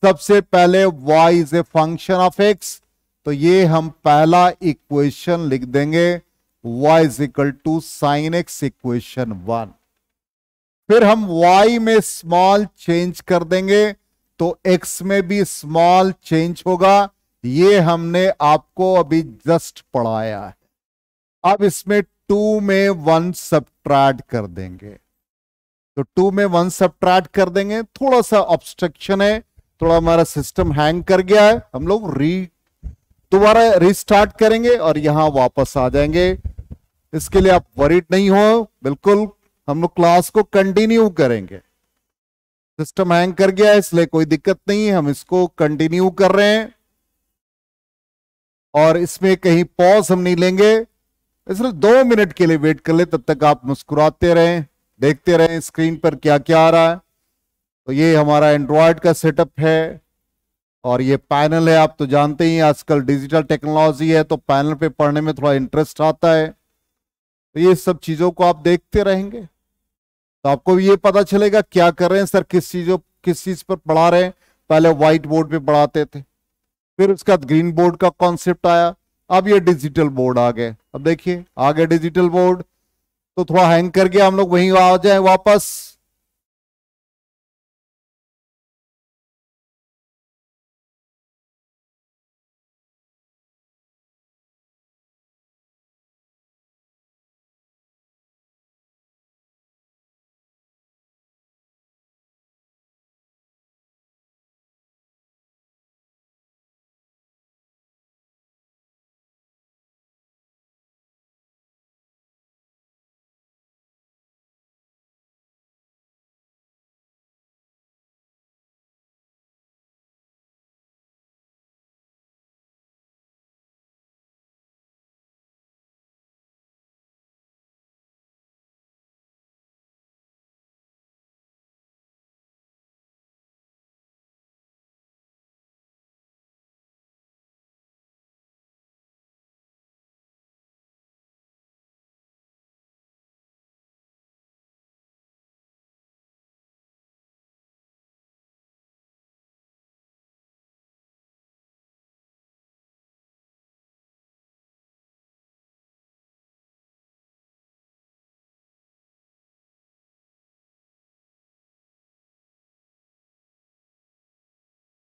सबसे पहले y is a function of x, तो ये हम पहला इक्वेशन लिख देंगे, y = sin x इक्वेशन 1। फिर हम y में स्मॉल चेंज कर देंगे, तो x में भी स्मॉल चेंज होगा। ये हमने आपको अभी जस्ट पढ़ाया है। अब इसमें 2 में 1 सब्ट्रैक्ट कर देंगे, तो 2 में 1 सब्ट्रैक्ट कर देंगे। थोड़ा सा ऑब्स्ट्रक्शन है, थोड़ा हमारा सिस्टम हैंग कर गया है, हम लोग दोबारा रीस्टार्ट करेंगे और यहां वापस आ जाएंगे। इसके लिए आप वरीड नहीं हो, बिल्कुल हम लोग क्लास को कंटिन्यू करेंगे। सिस्टम हैंग कर गया है, इसलिए कोई दिक्कत नहीं है, हम इसको कंटिन्यू कर रहे हैं और इसमें कहीं पॉज हम नहीं लेंगे। सिर्फ 2 मिनट के लिए वेट कर ले, तब तक आप मुस्कुराते रहें, देखते रहें स्क्रीन पर क्या क्या आ रहा है। तो ये हमारा एंड्रॉयड का सेटअप है और ये पैनल है। आप तो जानते ही हैं आजकल डिजिटल टेक्नोलॉजी है, तो पैनल पे पढ़ने में थोड़ा इंटरेस्ट आता है। तो ये सब चीजों को आप देखते रहेंगे तो आपको भी ये पता चलेगा क्या कर रहे हैं सर, किस चीज पर पढ़ा रहे हैं। पहले व्हाइट बोर्ड पे पढ़ाते थे, फिर उसका ग्रीन बोर्ड का कॉन्सेप्ट आया, अब ये डिजिटल बोर्ड आ गए। अब देखिए आ गए डिजिटल बोर्ड, तो थोड़ा हैंग कर गया, हम लोग वहीं आ जाए वापस।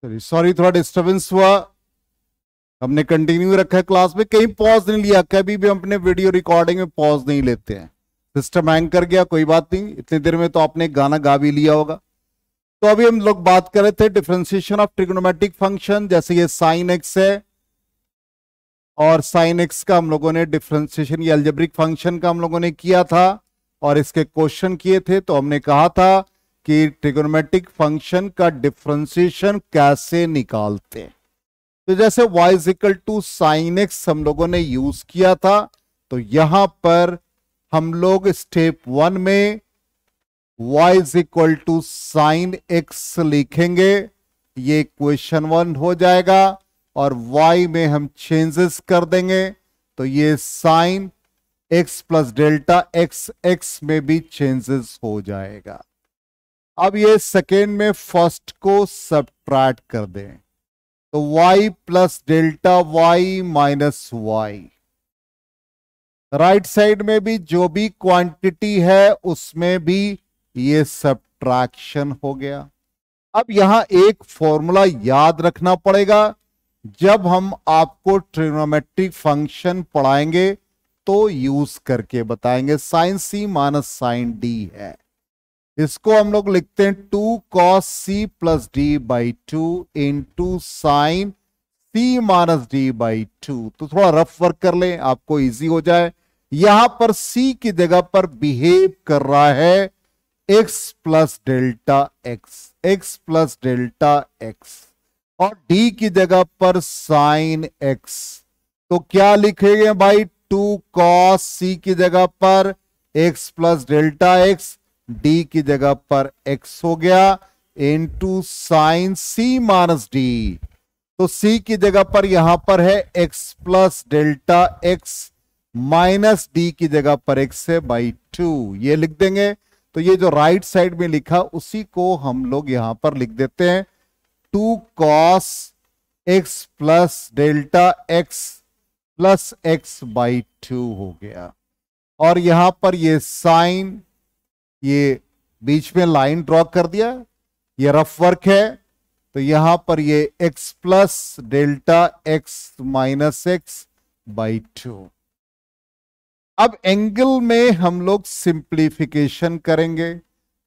सॉरी, थोड़ा डिस्टरबेंस हुआ। हमने कंटिन्यू रखा है क्लास में, कहीं पॉज नहीं लिया, कभी भी हम अपने वीडियो रिकॉर्डिंग में पॉज नहीं लेते हैं। सिस्टम हैंग कर गया, कोई बात नहीं, इतनी देर में तो आपने गाना गा भी लिया होगा। तो अभी हम लोग बात कर रहे थे डिफरेंशिएशन ऑफ ट्रिग्नोमेट्रिक फंक्शन। जैसे ये साइन एक्स है और साइन एक्स का हम लोगों ने डिफरेंशिएशन, ये अलजेब्रिक फंक्शन का हम लोगों ने किया था और इसके क्वेश्चन किए थे। तो हमने कहा था कि ट्रिग्नोमेट्रिक फंक्शन का डिफरेंशिएशन कैसे निकालते हैं। तो जैसे y is equal to sine x हम लोगों ने यूज किया था, तो यहां पर हम लोग स्टेप 1 में y is equal to sine x लिखेंगे, ये क्वेश्चन 1 हो जाएगा। और y में हम चेंजेस कर देंगे, तो ये sine x plus delta x, x में भी चेंजेस हो जाएगा। अब ये सेकेंड में फर्स्ट को सबट्रैक्ट कर दें, तो y plus delta y minus y. Right side में भी जो भी क्वांटिटी है उसमें भी ये सबट्रैक्शन हो गया। अब यहां एक फॉर्मूला याद रखना पड़ेगा, जब हम आपको ट्रिग्नोमेट्रिक फंक्शन पढ़ाएंगे तो यूज करके बताएंगे। साइन सी माइनस साइन डी है, इसको हम लोग लिखते हैं 2 cos c plus D by 2 into sine c minus D by 2। तो थोड़ा रफ वर्क कर लें, आपको इजी हो जाए। यहां पर c की जगह पर बिहेव कर रहा है x plus delta x, x plus delta x, और d की जगह पर साइन x। तो क्या लिखेंगे भाई, 2 cos c की जगह पर x plus delta x, d की जगह पर x हो गया, into sine c minus D. तो c की जगह पर यहां पर है x plus delta x, minus D की जगह पर x है बाई 2, ये लिख देंगे। तो ये जो राइट साइड में लिखा उसी को हम लोग यहां पर लिख देते हैं, 2 cos x plus delta x plus x by 2 हो गया। और यहां पर ये साइन, ये बीच में लाइन ड्रॉ कर दिया, ये रफ वर्क है। तो यहां पर ये x plus delta x minus x by 2। अब एंगल में हम लोग सिंप्लीफिकेशन करेंगे,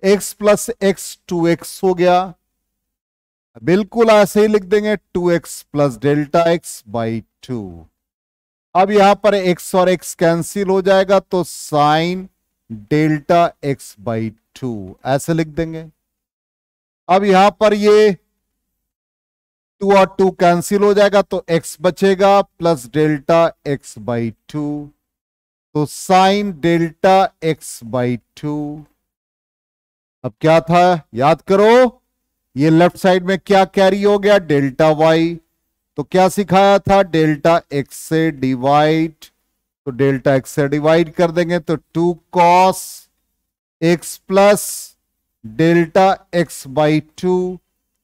x प्लस एक्स 2x हो गया, बिल्कुल ऐसे ही लिख देंगे 2x plus delta x by 2। अब यहां पर x और x कैंसिल हो जाएगा, तो साइन डेल्टा एक्स बाई 2 ऐसे लिख देंगे। अब यहां पर ये 2 और 2 कैंसिल हो जाएगा, तो x बचेगा प्लस डेल्टा एक्स बाई 2। तो साइन डेल्टा एक्स बाई 2। अब क्या था, याद करो, ये लेफ्ट साइड में क्या कैरी हो गया, डेल्टा वाई। तो क्या सिखाया था, डेल्टा एक्स से डिवाइड, तो डेल्टा एक्स से डिवाइड कर देंगे तो 2 cos x plus delta x by 2,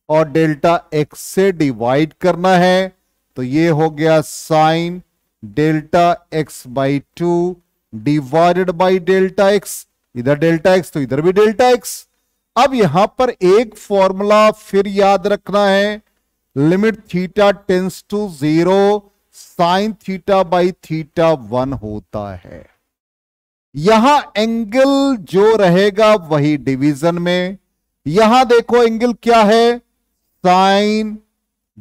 और डेल्टा एक्स से डिवाइड करना है तो ये हो गया sign delta x by 2 divided by delta x. इधर डेल्टा एक्स तो इधर भी डेल्टा एक्स। अब यहां पर एक फॉर्मूला फिर याद रखना है, limit theta tends to 0 sine theta by theta 1 होता है। यहां एंगल जो रहेगा वही डिवीजन में। यहां देखो एंगल क्या है, साइन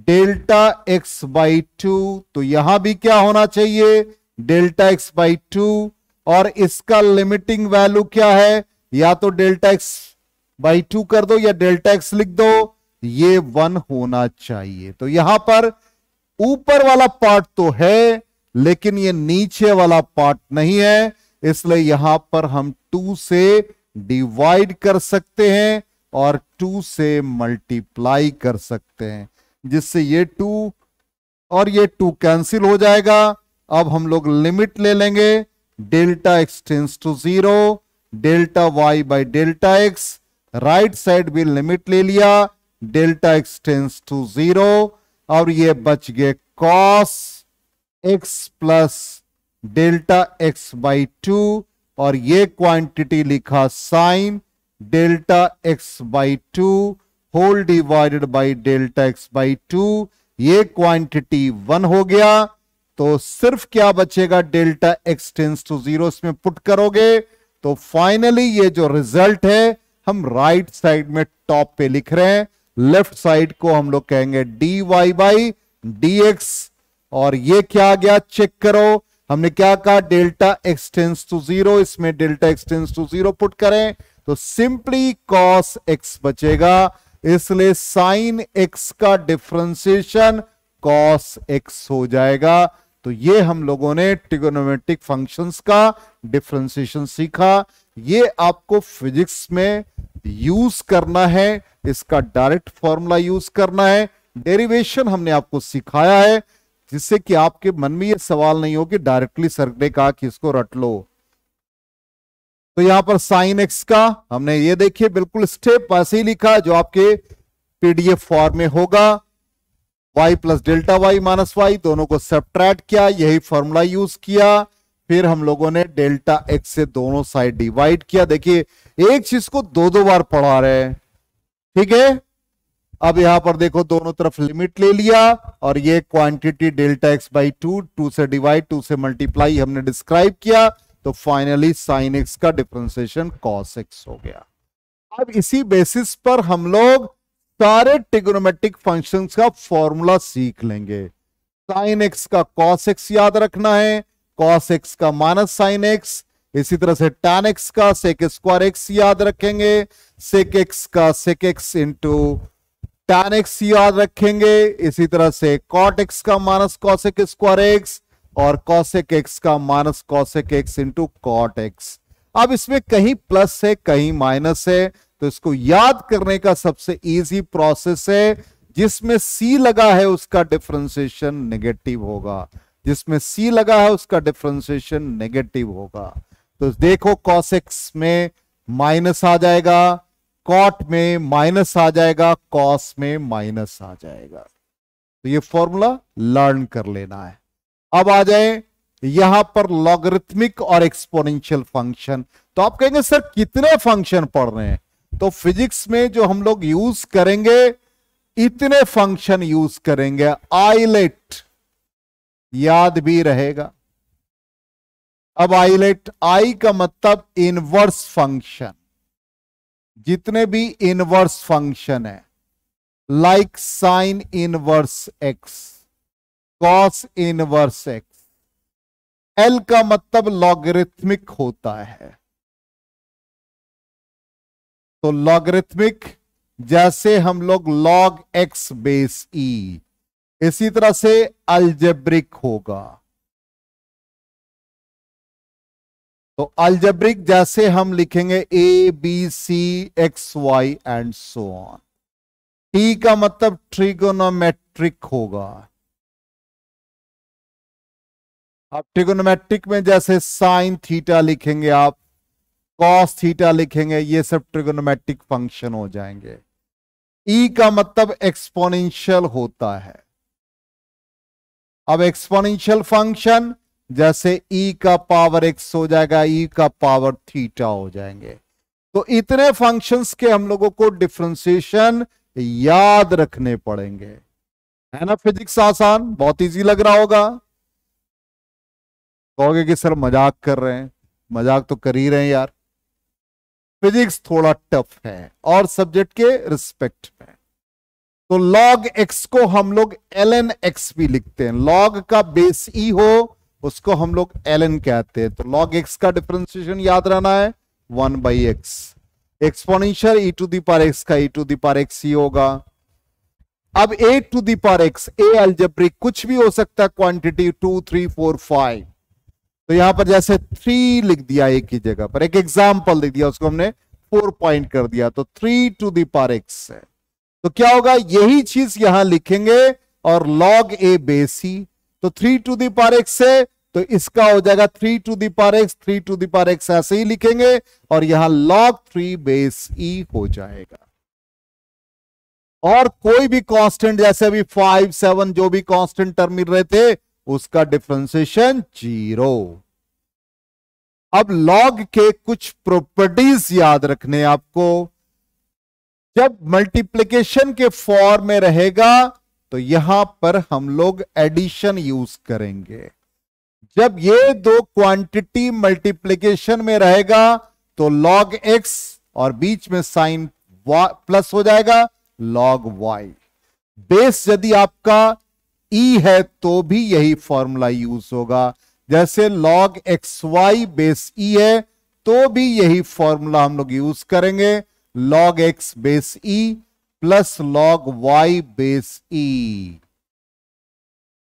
डेल्टा एक्स बाई 2, तो यहां भी क्या होना चाहिए, डेल्टा एक्स बाई 2, और इसका लिमिटिंग वैल्यू क्या है, या तो डेल्टा एक्स बाई 2 कर दो या डेल्टा एक्स लिख दो, ये 1 होना चाहिए। तो यहां पर ऊपर वाला पार्ट तो है लेकिन ये नीचे वाला पार्ट नहीं है, इसलिए यहां पर हम 2 से डिवाइड कर सकते हैं और 2 से मल्टीप्लाई कर सकते हैं, जिससे ये 2 और ये 2 कैंसिल हो जाएगा। अब हम लोग लिमिट ले लेंगे, delta x tends to 0 delta y by delta x, right side भी लिमिट ले लिया, डेल्टा एक्स टेंस टू 0, और ये बच गए cos x plus delta x by 2, और ये क्वांटिटी लिखा sine delta x by 2 whole divided by delta x by 2, ये क्वांटिटी 1 हो गया। तो सिर्फ क्या बचेगा, डेल्टा एक्स टेंस टू 0 इसमें पुट करोगे तो फाइनली ये जो रिजल्ट है हम राइट साइड में टॉप पे लिख रहे हैं, लेफ्ट साइड को हम लोग कहेंगे d y by d x. और ये क्या आ गया, चेक करो, हमने क्या कहा, डेल्टा एक्स टेंस टू 0, इसमें delta x tends to 0 put करें तो सिंपली कॉस एक्स बचेगा, इसलिए साइन एक्स का डिफरेंशिएशन कॉस एक्स हो जाएगा। तो ये हम लोगों ने ट्रिगोनोमेट्रिक फंक्शंस का डिफरेंशिएशन सीखा। ये आपको फिजिक्स में यूज करना है, इसका डायरेक्ट फॉर्मूला यूज करना है, डेरिवेशन हमने आपको सिखाया है, जिससे कि आपके मन में ये सवाल नहीं हो कि डायरेक्टली सर ने कहा कि इसको रट लो। तो यहां पर साइन एक्स का हमने ये देखिए बिल्कुल स्टेप वैसे ही लिखा जो आपके पीडीएफ फॉर्म में होगा, y plus delta y minus y दोनों को सब्ट्रैक्ट किया, यही फॉर्मूला यूज किया, फिर हम लोगों ने डेल्टा एक्स से दोनों साइड डिवाइड किया। देखिए एक चीज को दो दो बार पढ़ा रहे हैं, ठीक है। अब यहां पर देखो दोनों तरफ लिमिट ले लिया, और ये क्वांटिटी डेल्टा एक्स बाई 2, 2 से डिवाइड 2 से मल्टीप्लाई हमने डिस्क्राइब किया, तो फाइनली साइन एक्स का डिफरेंशिएशन कॉस एक्स हो गया। अब इसी बेसिस पर हम लोग सारे ट्रिगोनोमेट्रिक फंक्शंस का फॉर्मूला सीख लेंगे। साइन एक्स का कॉस एक्स याद रखना है, कॉस एक्स का माइनस साइन एक्स, इसी तरह से tan एक्स का सेक स्क्वायर एक्स याद रखेंगे, सेक एक्स का sec x into tan x याद रखेंगे, इसी तरह से कॉट एक्स का माइनस कॉसेक स्क्वायर एक्स, और कॉसेक एक्स का minus cosec x into cot x. अब इसमें कहीं प्लस है कहीं माइनस है, तो इसको याद करने का सबसे इजी प्रोसेस है, जिसमें सी लगा है उसका डिफरेंशिएशन नेगेटिव होगा, जिसमें सी लगा है उसका डिफरेंशिएशन नेगेटिव होगा। तो देखो कॉस एक्स में माइनस आ जाएगा, कॉट में माइनस आ जाएगा, कॉस में माइनस आ जाएगा। तो ये फॉर्मूला लर्न कर लेना है। अब आ जाए यहां पर लॉगरिथमिक और एक्सपोनेंशियल फंक्शन। तो आप कहेंगे सर कितने फंक्शन पढ़ रहे हैं, तो फिजिक्स में जो हम लोग यूज करेंगे इतने फंक्शन यूज करेंगे, आइलेट याद भी रहेगा। अब आइलेट, आई का मतलब इनवर्स फंक्शन, जितने भी इनवर्स फंक्शन है, like sine inverse x, cos inverse x. L का मतलब लॉगरिथमिक होता है, तो लॉगरिथमिक जैसे हम लोग लॉग एक्स बेस ई, इसी तरह से अलजेब्रिक होगा। तो अलजेब्रिक जैसे हम लिखेंगे a b c x y and so on. T का मतलब ट्रिगोनोमेट्रिक होगा। अब ट्रिगोनोमेट्रिक में जैसे साइन थीटा लिखेंगे आप, कॉस थीटा लिखेंगे, ये सब ट्रिगोनोमेट्रिक फंक्शन हो जाएंगे। ई का मतलब एक्सपोनेंशियल होता है। अब एक्सपोनेंशियल फंक्शन जैसे ई का पावर एक्स हो जाएगा, ई का पावर थीटा हो जाएंगे। तो इतने फंक्शंस के हम लोगों को डिफरेंशिएशन याद रखने पड़ेंगे, है ना। फिजिक्स आसान, बहुत इजी लग रहा होगा। कहोगे कि सर मजाक कर रहे हैं, मजाक तो कर ही रहे हैं यार। फिजिक्स थोड़ा टफ है और सब्जेक्ट के रिस्पेक्ट में। तो log x को हम लोग ln x भी लिखते हैं। log का बेस ई हो उसको हम लोग ln कहते हैं। तो log x का डिफरेंशिएशन याद रहना है 1/x। Exponential e to the power x का e to the power x ही होगा। अब a to the power x, a algebraic कुछ भी हो सकता है, क्वांटिटी 2 3 4 5। तो यहां पर जैसे 3 लिख दिया एक ही जगह पर, एक एग्जाम्पल लिख दिया, उसको हमने 4 पॉइंट कर दिया, तो 3 टू द पावर x है। तो क्या होगा, यही चीज यहां लिखेंगे और log a बेस ही। तो 3 टू द पावर x है तो इसका हो जाएगा 3 to the power x, 3 to the power x ऐसे ही लिखेंगे और यहां log 3 बेस e हो जाएगा। और कोई भी कांस्टेंट जैसे अभी 5 7 जो भी कांस्टेंट टर्म मिल रहे थे उसका डिफरेंशिएशन 0। अब log के कुछ प्रॉपर्टीज याद रखने आपको। जब मल्टीप्लिकेशन के फॉर्म में रहेगा तो यहां पर हम लोग एडिशन यूज करेंगे। जब ये दो क्वांटिटी मल्टीप्लिकेशन में रहेगा तो log x और बीच में साइन प्लस हो जाएगा log y। बेस यदि आपका e है तो भी यही फॉर्मूला यूज होगा। जैसे log xy बेस e है तो भी यही फॉर्मूला हम लोग यूज करेंगे, log x base e plus log y base e।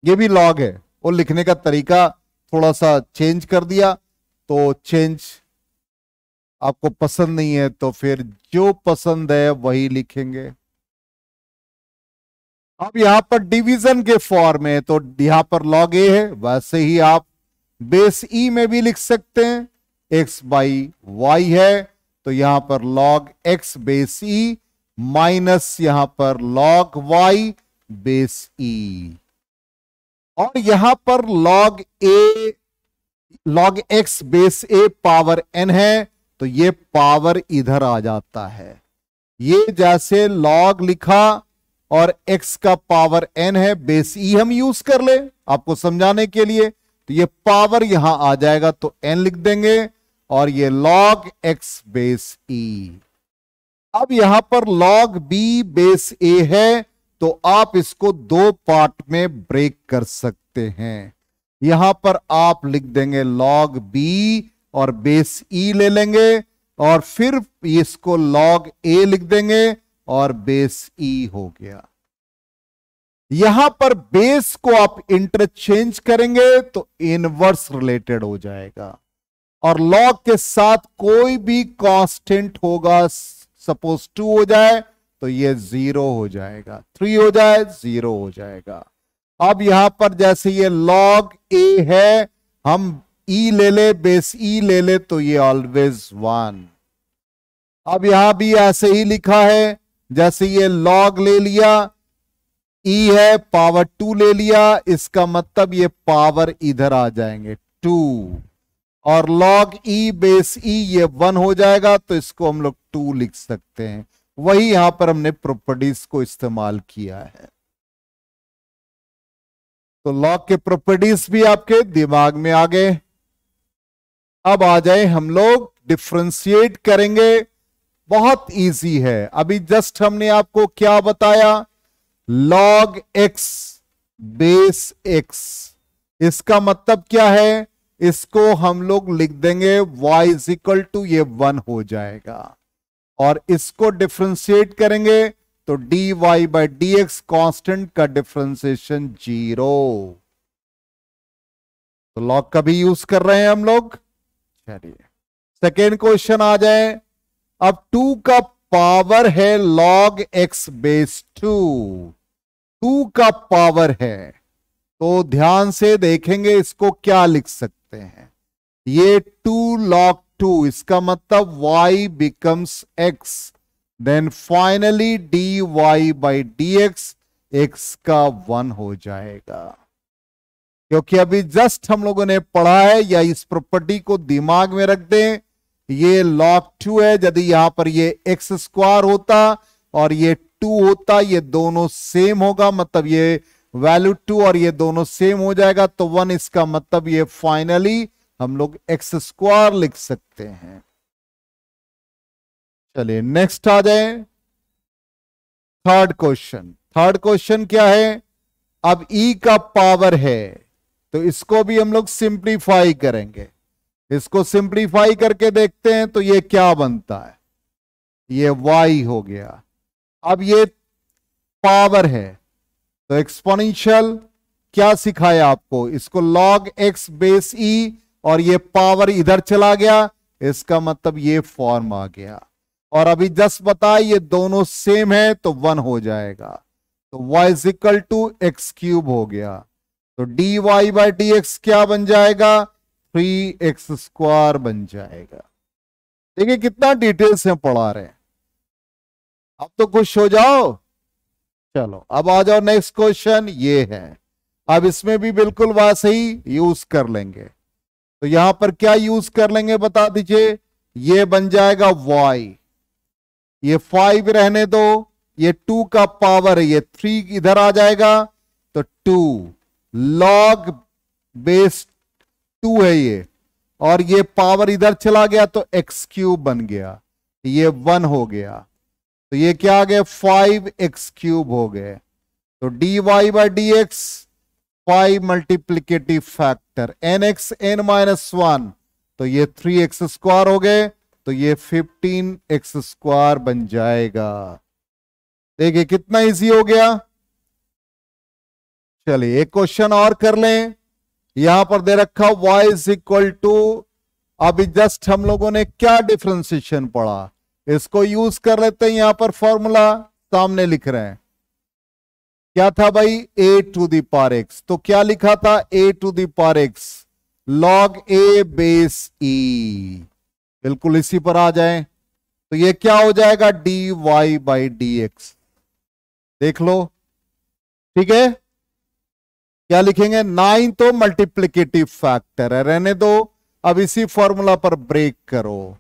ये भी log है, वो लिखने का तरीका थोड़ा सा चेंज कर दिया, तो चेंज आपको पसंद नहीं है तो फिर जो पसंद है वही लिखेंगे। अब यहां पर डिवीजन के फॉर्म है तो यहां पर log a है, वैसे ही आप बेस e में भी लिख सकते हैं। x बाई y है तो यहां पर log x base e minus यहां पर log y बेस e। और यहां पर log x base a power n है तो ये पावर इधर आ जाता है। ये जैसे log लिखा और x का पावर n है, बेस e हम यूज कर ले आपको समझाने के लिए, तो ये पावर यहां आ जाएगा तो n लिख देंगे और ये log x बेस e। अब यहां पर log b बेस a है तो आप इसको दो पार्ट में ब्रेक कर सकते हैं। यहां पर आप लिख देंगे log b और बेस e ले लेंगे और फिर इसको log a लिख देंगे और बेस e हो गया। यहां पर बेस को आप इंटरचेंज करेंगे तो इनवर्स रिलेटेड हो जाएगा और log के साथ कोई भी कांस्टेंट होगा, सपोज 2 हो जाए तो ये 0 हो जाएगा, 3 हो जाए 0 हो जाएगा। अब यहां पर जैसे ये log a है, हम e ले ले, बेस e ले ले तो ये ऑलवेज 1। अब यहां भी ऐसे ही लिखा है, जैसे ये log ले लिया, e है पावर 2 ले लिया, इसका मतलब ये पावर इधर आ जाएंगे 2 और log e बेस e ये 1 हो जाएगा तो इसको हम लोग 2 लिख सकते हैं। वही यहां पर हमने प्रॉपर्टीज को इस्तेमाल किया है। तो log के प्रॉपर्टीज भी आपके दिमाग में आ गए। अब आ जाए हम लोग डिफरेंशिएट करेंगे, बहुत इजी है। अभी जस्ट हमने आपको क्या बताया, log x बेस x, इसका मतलब क्या है, इसको हम लोग लिख देंगे y इज इक्वल टू ये 1 हो जाएगा और इसको डिफरेंशिएट करेंगे तो dy by d x constant का डिफरेंशिएशन 0। तो log का भी यूज कर रहे हैं हम लोग, चलिए सेकेंड क्वेश्चन आ जाए। अब 2 का पावर है log x बेस 2 का पावर है, तो ध्यान से देखेंगे इसको क्या लिख सकते हैं। ये 2 log 2, इसका मतलब y becomes x, then finally dy by dx x का 1 हो जाएगा। क्योंकि अभी जस्ट हम लोगों ने पढ़ा है, या इस प्रॉपर्टी को दिमाग में रख दें, ये log 2 है। यदि यहां पर ये एक्स स्क्वायर होता और ये 2 होता, ये दोनों सेम होगा, मतलब ये वैल्यू 2 और ये दोनों सेम हो जाएगा, तो 1, इसका मतलब ये फाइनली हम लोग एक्स स्क्वायर लिख सकते हैं। चलिए नेक्स्ट आ जाए थर्ड क्वेश्चन। थर्ड क्वेश्चन क्या है? अब e का पावर है, तो इसको भी हम लोग सिंप्लीफाई करेंगे। इसको सिंप्लीफाई करके देखते हैं तो ये क्या बनता है, ये y हो गया। अब ये पावर है, तो एक्सपोनेंशियल क्या सिखाया आपको, इसको log x बेस e, और ये पावर इधर चला गया, इसका मतलब ये फॉर्म आ गया। और अभी जस्ट बताया ये दोनों सेम है तो 1 हो जाएगा, तो y is equal to x cube हो गया। तो dy बाई dx क्या बन जाएगा, 3x स्क्वायर बन जाएगा। देखिए कितना डिटेल से पढ़ा रहे हैं, अब तो खुश हो जाओ। चलो अब आ जाओ नेक्स्ट क्वेश्चन, ये है। अब इसमें भी बिल्कुल वैसे ही यूज कर लेंगे। तो यहां पर क्या यूज कर लेंगे बता दीजिए, ये बन जाएगा y, ये 5 रहने दो, ये 2 का पावर है, ये 3 इधर आ जाएगा, तो 2 log बेस 2 है ये, और ये पावर इधर चला गया तो एक्स क्यूब बन गया, ये 1 हो गया। तो ये क्या आ गया, 5x क्यूब हो गए। तो dy by dx 5 multiplicative factor nx n-1, तो ये 3x स्क्वायर हो गए, तो ये 15x स्क्वायर बन जाएगा। देखिए कितना इजी हो गया। चलिए एक क्वेश्चन और कर लें। यहां पर दे रखा y इज इक्वल टू, अभी जस्ट हम लोगों ने क्या डिफरेंशिएशन पढ़ा, इसको यूज कर लेते हैं। यहां पर फॉर्मूला सामने लिख रहे हैं, क्या था भाई, a to the power x, तो क्या लिखा था, a to the power x log a base e, बिल्कुल इसी पर आ जाए। तो ये क्या हो जाएगा, dy बाई dx, देख लो ठीक है। क्या लिखेंगे, 9 तो मल्टीप्लीकेटिव फैक्टर है, रहने दो। अब इसी फॉर्मूला पर ब्रेक करो,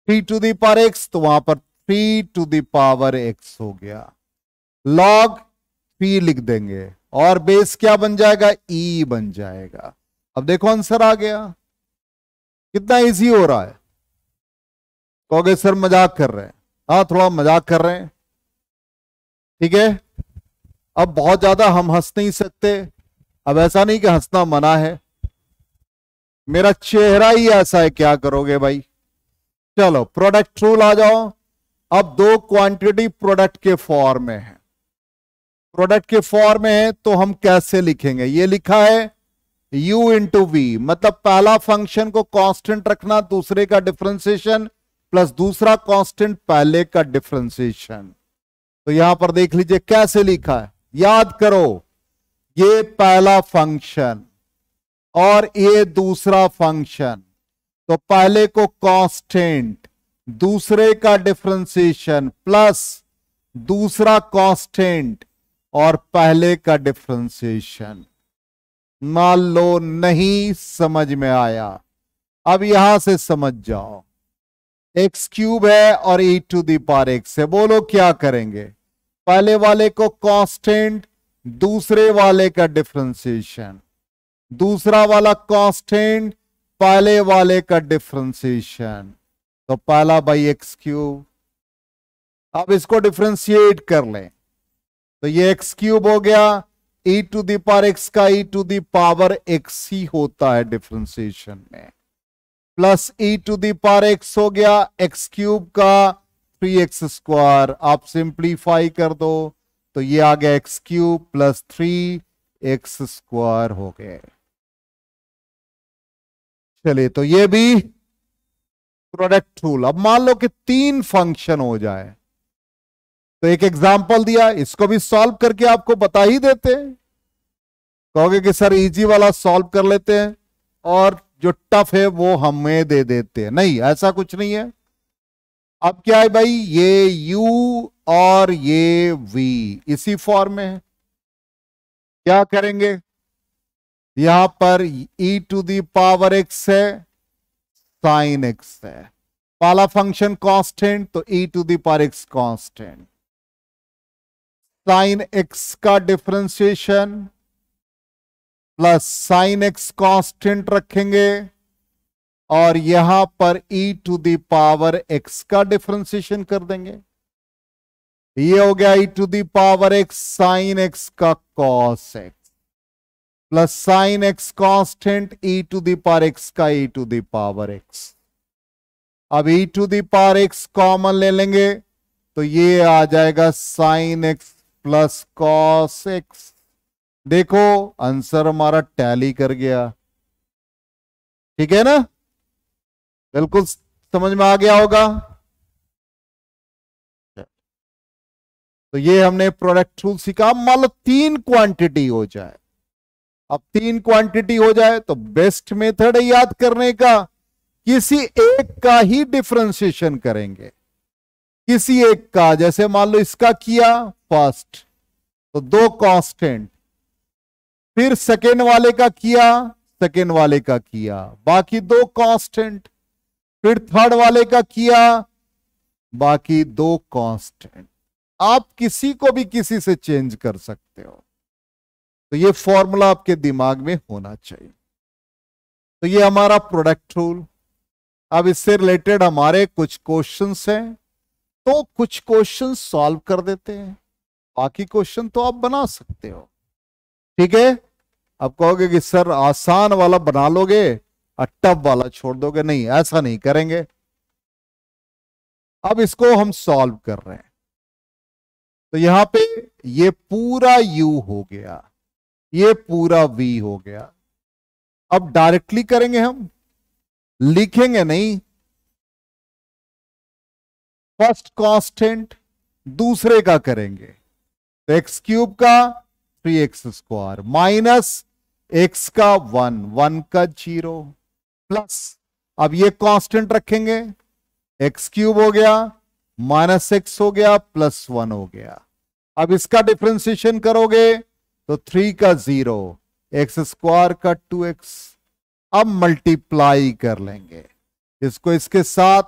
3 टू द पावर x, तो वहां पर 3 टू द पावर x हो गया, log 3 लिख देंगे, और बेस क्या बन जाएगा, e बन जाएगा। अब देखो आंसर आ गया, कितना इजी हो रहा है। कहोगे सर मजाक कर रहे हैं, हाँ थोड़ा मजाक कर रहे हैं, ठीक है। अब बहुत ज्यादा हम हंस नहीं सकते, अब ऐसा नहीं कि हंसना मना है, मेरा चेहरा ही ऐसा है, क्या करोगे भाई। चलो प्रोडक्ट रूल आ जाओ। अब दो क्वांटिटी प्रोडक्ट के फॉर्म में है, प्रोडक्ट के फॉर्म में है, तो हम कैसे लिखेंगे, ये लिखा है u इंटू वी, मतलब पहला फंक्शन को कांस्टेंट रखना, दूसरे का डिफरेंशिएशन प्लस दूसरा कांस्टेंट पहले का डिफरेंशिएशन। तो यहां पर देख लीजिए कैसे लिखा है, याद करो, ये पहला फंक्शन और ये दूसरा फंक्शन, तो पहले को कांस्टेंट, दूसरे का डिफरेंशिएशन प्लस दूसरा कांस्टेंट और पहले का डिफरेंशिएशन। मान लो नहीं समझ में आया, अब यहां से समझ जाओ, एक्स क्यूब है और e to the power x है, बोलो क्या करेंगे, पहले वाले को कांस्टेंट, दूसरे वाले का डिफरेंशिएशन, दूसरा वाला कांस्टेंट, पहले वाले का डिफरेंशिएशन, तो पहला बाई एक्स क्यूब। अब इसको डिफरेंशिएट कर लें, तो ये एक्स क्यूब हो गया, e to the power x का e to the power x ही होता है डिफरेंशिएशन में, plus e to the power x हो गया, एक्स क्यूब का 3x स्क्वायर, आप सिंप्लीफाई कर दो तो ये आ गया x cube plus 3x square हो गए। चलिए, तो ये भी प्रोडक्ट रूल। अब मान लो कि 3 फंक्शन हो जाए, तो एक एग्जांपल दिया, इसको भी सॉल्व करके आपको बता ही देते हैं। कहोगे कि सर इजी वाला सॉल्व कर लेते हैं और जो टफ है वो हमें दे देते हैं। नहीं, ऐसा कुछ नहीं है। अब क्या है भाई, ये u और ये v इसी फॉर्म में है। क्या करेंगे, यहां पर e to the power x है, साइन x है। पहला फंक्शन कांस्टेंट, तो e to the power x constant. Sine x का differentiation plus sine x constant रखेंगे, और यहां पर e to the power x का डिफरेंशिएशन कर देंगे। ये हो गया e to the power x sine x का cos x plus sine x constant e to the power x का e to the power x। अब e to the power x common ले लेंगे, तो ये आ जाएगा sine x plus cos x। देखो आंसर हमारा टैली कर गया। ठीक है ना, बिल्कुल समझ में आ गया होगा। तो ये हमने प्रोडक्ट रूल सीखा। मान लो 3 क्वांटिटी हो जाए। अब 3 क्वांटिटी हो जाए तो बेस्ट मेथड है याद करने का, किसी एक का ही डिफरेंशिएशन करेंगे। किसी एक का, जैसे मान लो इसका किया फर्स्ट, तो 2 कांस्टेंट, फिर सेकेंड वाले का किया, सेकेंड वाले का किया, बाकी 2 कांस्टेंट, फिर थर्ड वाले का किया, बाकी 2 कांस्टेंट। आप किसी को भी किसी से चेंज कर सकते हो। तो ये फॉर्मूला आपके दिमाग में होना चाहिए। तो ये हमारा प्रोडक्ट रूल। अब इससे रिलेटेड हमारे कुछ क्वेश्चंस हैं, तो कुछ क्वेश्चन सॉल्व कर देते हैं, बाकी क्वेश्चन तो आप बना सकते हो। ठीक है, अब कहोगे कि सर आसान वाला बना लोगे और टफ वाला छोड़ दोगे। नहीं, ऐसा नहीं करेंगे। अब इसको हम सॉल्व कर रहे हैं, तो यहां पे ये पूरा u हो गया, ये पूरा v हो गया। अब डायरेक्टली करेंगे, हम लिखेंगे नहीं। फर्स्ट कांस्टेंट दूसरे का करेंगे, तो एक्स क्यूब का 3x² माइनस x का 1, 1 का 0 प्लस, अब ये कांस्टेंट रखेंगे, एक्स क्यूब हो गया माइनस एक्स हो गया प्लस 1 हो गया। अब इसका डिफरेंशिएशन करोगे तो 3 का 0, x² का 2x। अब मल्टीप्लाई कर लेंगे इसको इसके साथ,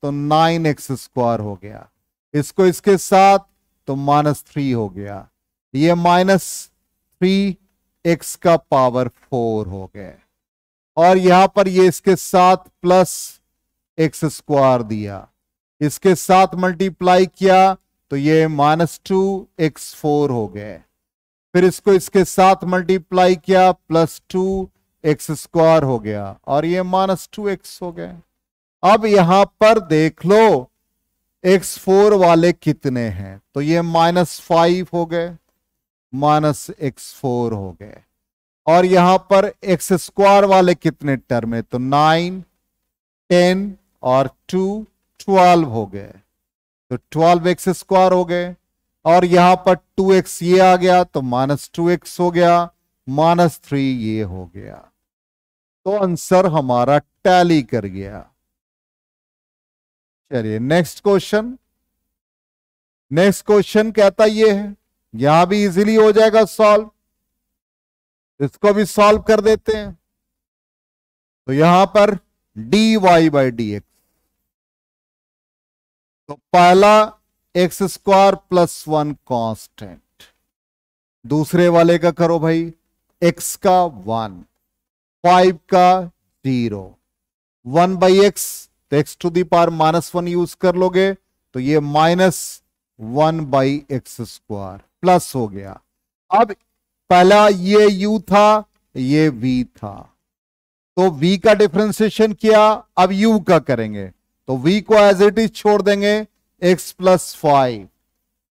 तो 9x² हो गया, इसको इसके साथ तो -3 हो गया, ये -3x का पावर 4 हो गए, और यहां पर ये इसके साथ प्लस x² दिया, इसके साथ मल्टीप्लाई किया तो ये -2x4 हो गए, फिर इसको इसके साथ मल्टीप्लाई किया प्लस 2x² हो गया, और ये -2x हो गए। अब यहां पर देख लो x4 वाले कितने हैं, तो ये -5 हो गए, -x4 हो गए, और यहां पर x² वाले कितने टर्म है, तो 9, 10 और 2 12 हो गए, तो 12x² हो गए, और यहां पर 2x ये आ गया तो -2x हो गया, -3 ये हो गया। तो आंसर हमारा टैली कर गया। चलिए नेक्स्ट क्वेश्चन। नेक्स्ट क्वेश्चन कहता ये है, यहां भी इजीली हो जाएगा सॉल्व, इसको भी सॉल्व कर देते हैं। तो यहां पर dy/dx, तो पहला x² प्लस 1 कांस्टेंट, दूसरे वाले का करो भाई, x का 1, 5 का 0, 1/x, तो x to the power -1 use कर लोगे तो ये -1/x² प्लस हो गया। अब पहला ये u था, ये v था, तो v का डिफरेंशिएशन किया, अब u का करेंगे, तो v को एज इट इज छोड़ देंगे, x प्लस 5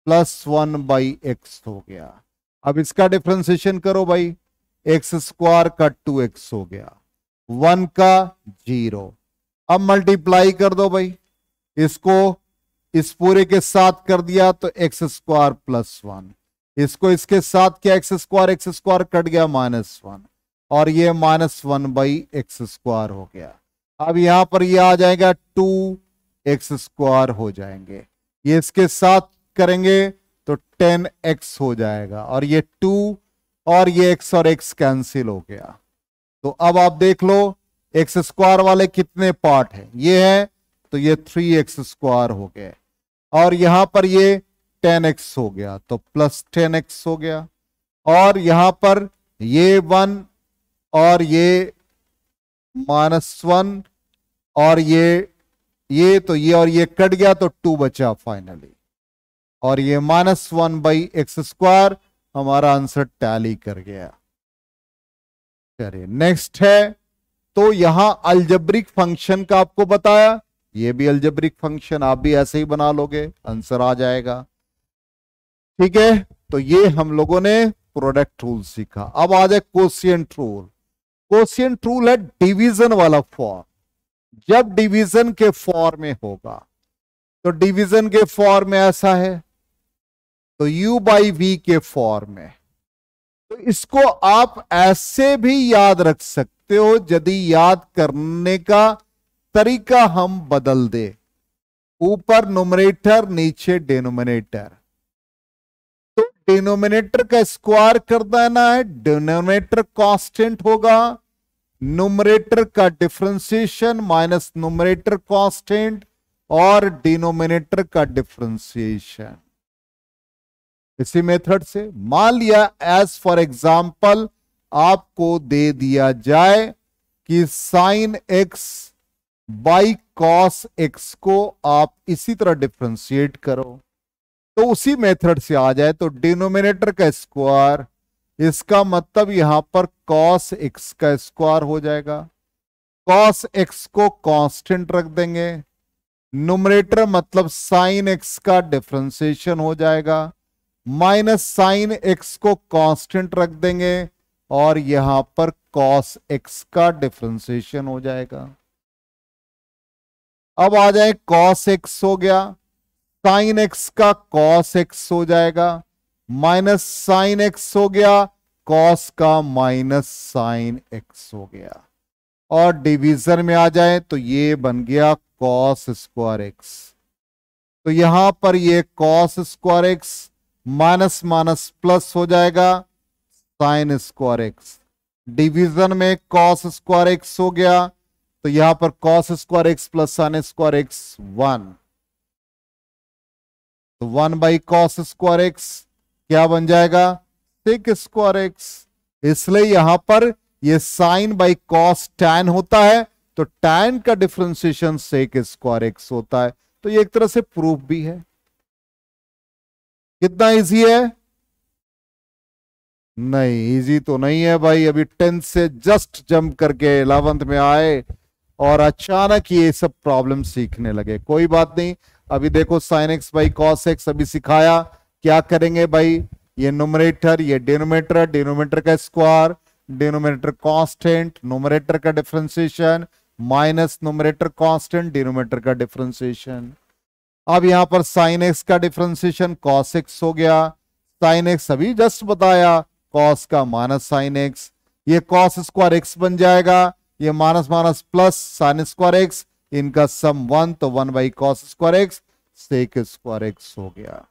प्लस 1/x हो गया। अब इसका डिफरेंशिएशन करो भाई, x² का 2x हो गया, 1 का 0। अब मल्टीप्लाई कर दो भाई, इसको इस पूरे के साथ कर दिया तो एक्स स्क्वायर प्लस 1, इसको इसके साथ किया एक्स स्क्वायर कट गया -1, और ये -1/x² हो गया। अब यहां पर ये आ जाएगा 2x² हो जाएंगे, ये इसके साथ करेंगे तो 10x हो जाएगा, और ये 2 और ये x और x कैंसिल हो गया। तो अब आप देख लो x² वाले कितने पार्ट हैं, ये है तो ये 3x² हो गए, और यहां पर ये 10x हो गया तो प्लस 10x हो गया, और यहां पर ये 1 और ये -1 और ये तो ये और ये कट गया तो 2 बचा फाइनली, और ये -1/x²। हमारा आंसर टैली कर गया। चलिए नेक्स्ट है, तो यहां अलजेब्रिक फंक्शन का आपको बताया, ये भी अलजेब्रिक फंक्शन, आप भी ऐसे ही बना लोगे, आंसर आ जाएगा। ठीक है, तो ये हम लोगों ने प्रोडक्ट रूल सीखा। अब आ जाए कोशिएंट रूल। कोशिएंट रूल है डिवीजन वाला फॉर्म। जब डिवीजन के फॉर्म में होगा, तो डिवीजन के फॉर्म में ऐसा है, तो u/v के फॉर्म में, तो इसको आप ऐसे भी याद रख सकते हो यदि याद करने का तरीका हम बदल दे, ऊपर न्यूमरेटर नीचे डिनोमिनेटर। तो डिनोमिनेटर का स्क्वायर कर देना है, डिनोमिनेटर कांस्टेंट होगा, न्यूमरेटर का डिफरेंशिएशन माइनस न्यूमरेटर कांस्टेंट, और डिनोमिनेटर का डिफरेंशिएशन। इसी मेथड से मान लिया, एज फॉर एग्जाम्पल आपको दे दिया जाए कि sine x by cos x को आप इसी तरह डिफरेंशिएट करो, तो उसी मेथड से आ जाए, तो डिनोमिनेटर का स्क्वायर, इसका मतलब यहां पर कॉस x का स्क्वायर हो जाएगा, कॉस x को कांस्टेंट रख देंगे, न्यूमरेटर मतलब साइन x का डिफरेंशिएशन हो जाएगा, माइनस साइन x को कांस्टेंट रख देंगे, और यहां पर कॉस x का डिफरेंशिएशन हो जाएगा। अब आ जाए कॉस x हो गया, साइन x का कॉस x हो जाएगा, माइनस साइन x हो गया, कॉस का माइनस साइन x हो गया, और डिवीजन में आ जाए तो ये बन गया कॉस स्क्वायर x। तो यहां पर ये cos square x minus minus plus हो जाएगा, साइन स्क्वायर एक्स, डिवीजन में कॉस स्क्वायर एक्स हो गया, तो यहां पर cos square x plus sine square x 1, तो 1/cos स्क्वायर एक्स क्या बन जाएगा, सेक स्क्वायर एक्स। इसलिए यहां पर ये साइन बाई कॉस टैन होता है, तो टैन का डिफरेंशिएशन सेक स्क्वायर एक्स होता है। तो ये एक तरह से प्रूफ भी है। कितना इजी है? नहीं, इजी तो नहीं है भाई। अभी 10th से जस्ट जंप करके 11th में आए और अचानक ये सब प्रॉब्लम सीखने लगे। कोई बात नहीं, अभी देखो sine x by cos x अभी सिखाया। क्या करेंगे भाई, ये न्यूमरेटर, ये डिनोमिनेटर, डिनोमिनेटर का स्क्वायर, डिनोमिनेटर कांस्टेंट, न्यूमरेटर का differentiation minus numerator constant, denominator का डिफरेंशिएशन। अब यहां पर साइन एक्स का डिफरेंशिएशन कॉस एक्स हो गया, साइन एक्स अभी जस्ट बताया, कॉस का माइनस साइन एक्स, ये कॉस स्क्वायर एक्स बन जाएगा, ये minus minus plus sine square x, इनका सम 1, तो 1/cos square x sec square x हो गया।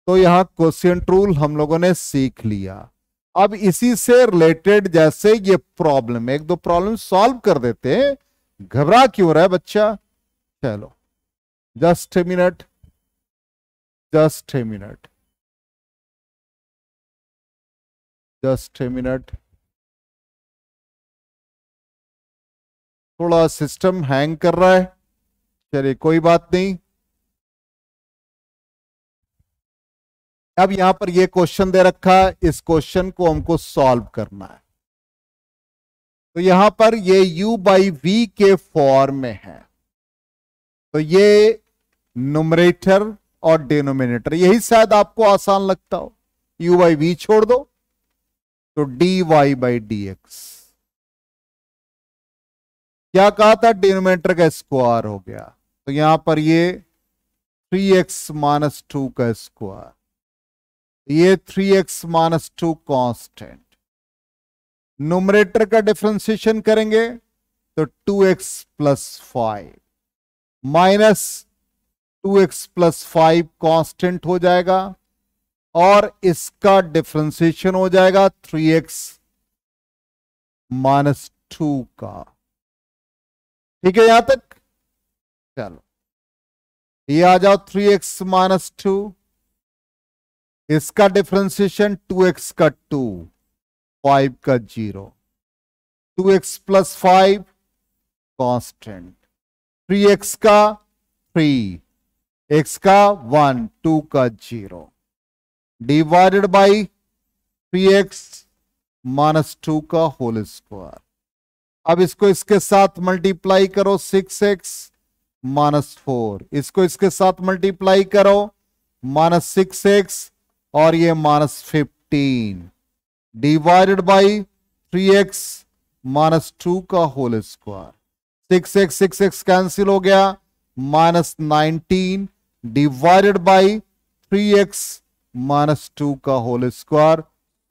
तो यहां क्वोशिएंट रूल हम लोगों ने सीख लिया। अब इसी से रिलेटेड जैसे ये प्रॉब्लम, एक दो प्रॉब्लम सॉल्व कर देते हैं। घबरा क्यों रहा है बच्चा? चलो just a minute, just a minute, just a minute. थोड़ा सिस्टम हैंग कर रहा है, चलिए कोई बात नहीं। अब यहां पर ये क्वेश्चन दे रखा है, इस क्वेश्चन को हमको सॉल्व करना है। तो यहां पर ये u/v के फॉर्म में है, तो ये न्यूमरेटर और डिनोमिनेटर, यही शायद आपको आसान लगता हो। u/v छोड़ दो तो dy/dx, क्या कहा था, डिनोमिनेटर का स्क्वायर हो गया, तो यहां पर ये 3x माइनस 2 का स्क्वायर, ये 3x माइनस 2 कॉन्स्टेंट। न्यूमरेटर का डिफरेंशिएशन करेंगे तो 2x plus 5 minus 2x plus 5 constant हो जाएगा, और इसका डिफरेंशिएशन हो जाएगा 3x माइनस 2 का। ठीक है यहां तक। चलो ये आ जाओ 3x माइनस 2, इसका डिफरेंशिएशन 2x का 2, 5 का 0, 2x प्लस 5 कांस्टेंट, 3x का 3, x का 1, 2 का 0, डिवाइडेड बाई 3x माइनस 2 का होल स्क्वायर। अब इसको इसके साथ मल्टीप्लाई करो, 6x माइनस 4, इसको इसके साथ मल्टीप्लाई करो, माइनस 6x, और ये minus 15, divided by 3x minus 2 का होल स्क्वायर। 6x कैंसिल हो गया, minus 19 divided by 3x minus 2 का होल स्क्वायर।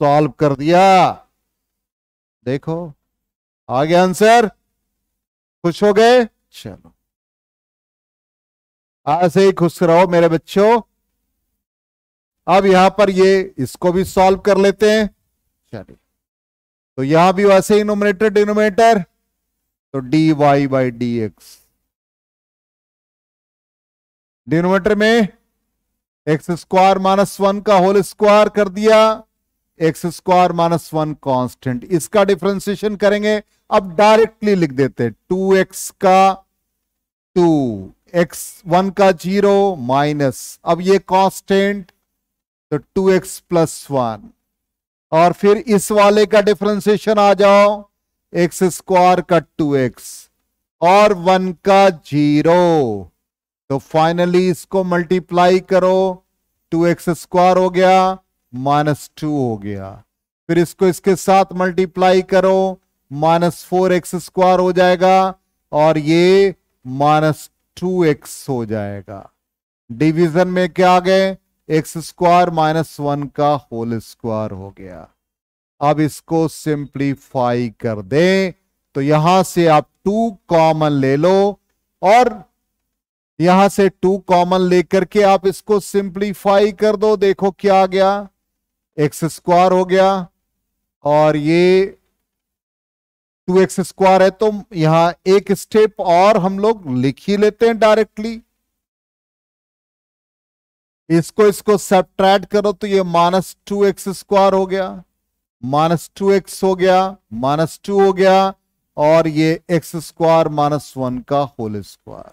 सॉल्व कर दिया, देखो आ गया आंसर। खुश हो गए? चलो ऐसे ही खुश रहो मेरे बच्चों। अब यहां पर ये इसको भी सॉल्व कर लेते हैं। चलिए, तो यहां भी वैसे ही नोमिनेटर डिनोमिनेटर, तो d y by d x, denominator में एक्स स्क्वायर माइनस 1 का होल स्क्वायर कर दिया, एक्स स्क्वायर माइनस 1 कॉन्स्टेंट, इसका डिफरेंशिएशन करेंगे। अब डायरेक्टली लिख देते हैं, 2x का 2, x 1 का 0 माइनस, अब ये कांस्टेंट, तो 2x प्लस 1, और फिर इस वाले का डिफरेंशिएशन आ जाओ, एक्स स्क्वायर का 2x और 1 का 0, तो फाइनली इसको मल्टीप्लाई करो, 2x स्क्वायर हो गया माइनस 2 हो गया, फिर इसको इसके साथ मल्टीप्लाई करो, माइनस 4x स्क्वायर हो जाएगा, और ये माइनस 2x हो जाएगा। डिवीजन में क्या आ गए, एक्स स्क्वायर माइनस 1 का होल स्क्वायर हो गया। अब इसको सिंप्लीफाई कर दें, तो यहां से आप 2 कॉमन ले लो, और यहां से 2 कॉमन लेकर के आप इसको सिंप्लीफाई कर दो। देखो क्या आ गया, एक्स स्क्वायर हो गया, और ये 2x स्क्वायर है, तो यहां एक स्टेप और हम लोग लिख ही लेते हैं डायरेक्टली। इसको इसको सब्ट्रैक्ट करो, तो ये माइनस 2x स्क्वायर हो गया, माइनस 2x हो गया, माइनस 2 हो गया, और ये एक्स स्क्वायर माइनस 1 का होल स्क्वायर।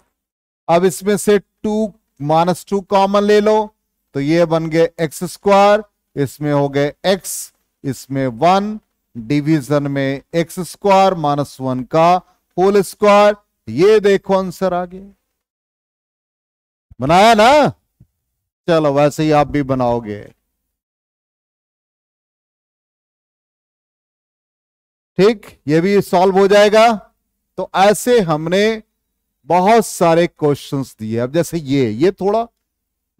अब इसमें से 2 माइनस 2 कॉमन ले लो, तो ये बन गए एक्स स्क्वायर, इसमें हो गए x, इसमें 1, डिवीजन में एक्स स्क्वायर माइनस 1 का होल स्क्वायर। ये देखो आंसर आ गया, बनाया ना। चलो वैसे ही आप भी बनाओगे। ठीक, ये भी सॉल्व हो जाएगा। तो ऐसे हमने बहुत सारे क्वेश्चंस दिए। अब जैसे ये थोड़ा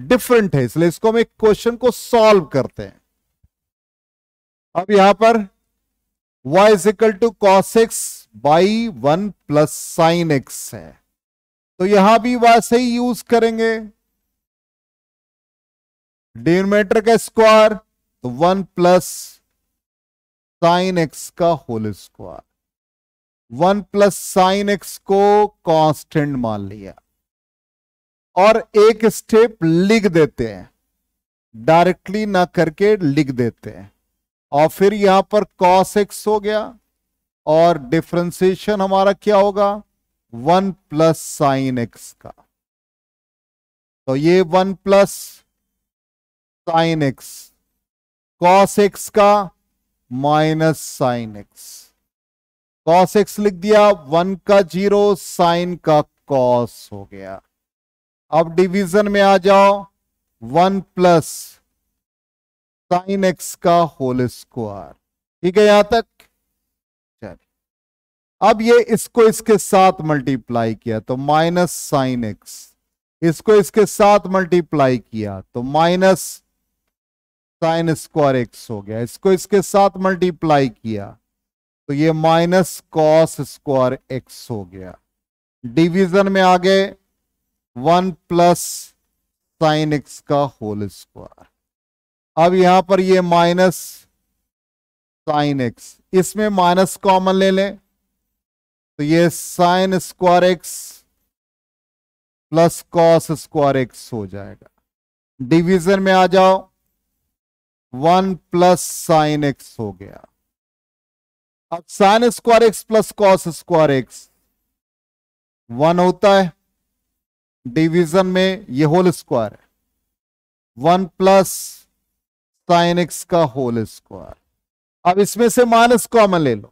डिफरेंट है, इसलिए इसको हम एक क्वेश्चन को सॉल्व करते हैं। अब यहां पर y is equal to cos x by 1 plus sine x है, तो यहां भी वैसे ही यूज करेंगे, डिनोमिनेटर का स्क्वायर, तो 1 प्लस साइन एक्स का whole square, 1 plus sine x को कांस्टेंट मान लिया, और एक स्टेप लिख देते हैं, डायरेक्टली ना करके लिख देते हैं, और फिर यहां पर कॉस एक्स हो गया, और डिफरेंशिएशन हमारा क्या होगा, 1 प्लस साइन एक्स का, तो ये 1 plus sine x, cos x का minus sine x, cos x लिख दिया, 1 का 0, साइन का कॉस हो गया। अब डिवीजन में आ जाओ, 1 प्लस साइन एक्स का होल स्क्वायर। ठीक है यहां तक? चलिए अब ये इसको इसके साथ मल्टीप्लाई किया तो माइनस साइन एक्स, इसको इसके साथ मल्टीप्लाई किया तो माइनस साइन स्क्वायर एक्स हो गया, इसको इसके साथ मल्टीप्लाई किया तो ये माइनस कॉस स्क्वायर एक्स हो गया। डिवीजन में आ गए 1 प्लस साइन एक्स का होल स्क्वायर। अब यहां पर ये माइनस साइन एक्स, इसमें माइनस कॉमन ले लें तो ये sine square x plus cos square x हो जाएगा। डिवीजन में आ जाओ 1 प्लस साइन एक्स हो गया। अब sine square x plus cos square x 1 होता है, डिवीजन में ये होल स्क्वायर है 1 प्लस साइन एक्स का होल स्क्वायर। अब इसमें से माइनस कॉमन ले लो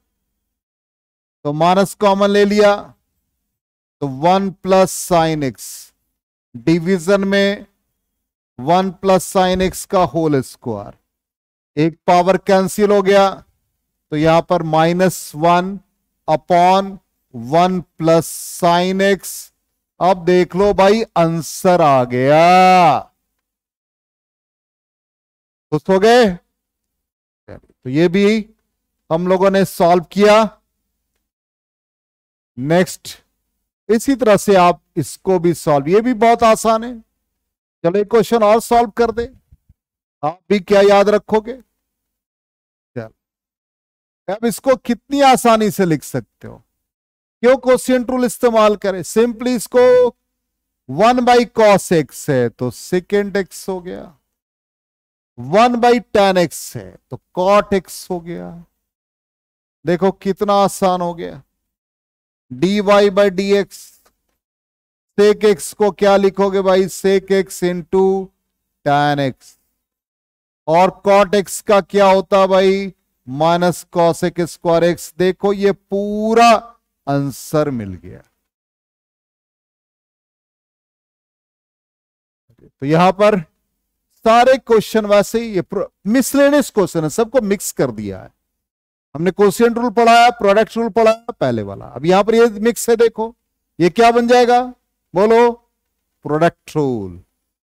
तो माइनस कॉमन ले लिया तो 1 प्लस साइन एक्स, डिवीजन में 1 प्लस साइन एक्स का होल स्क्वायर, एक पावर कैंसिल हो गया तो यहां पर -1 अपॉन 1 प्लस साइन एक्स। अब देख लो भाई आंसर आ गया, खुश हो गए? तो ये भी हम लोगों ने सॉल्व किया। नेक्स्ट इसी तरह से आप इसको भी सॉल्व, ये भी बहुत आसान है। चलो एक क्वेश्चन और सॉल्व कर दे, आप भी क्या याद रखोगे? चलो अब इसको कितनी आसानी से लिख सकते हो, क्यों क्वोशिएंट रूल इस्तेमाल करें? सिंपली इसको 1 बाई कॉस एक्स है तो सेकेंड एक्स हो गया, 1 बाई tan एक्स है तो कॉट एक्स हो गया। देखो कितना आसान हो गया। dy by d x, sec x को क्या लिखोगे भाई? Sec x into tan x, और कॉट एक्स का क्या होता भाई? Minus cosec square x. देखो ये पूरा आंसर मिल गया। तो यहां पर सारे क्वेश्चन वैसे ही ये मिसलेनियस क्वेश्चन है, सबको मिक्स कर दिया है हमने। क्वोशिएंट रूल पढ़ाया, प्रोडक्ट रूल पढ़ाया पहले वाला, अब यहां पर ये मिक्स है। देखो ये क्या बन जाएगा, बोलो? Product rule.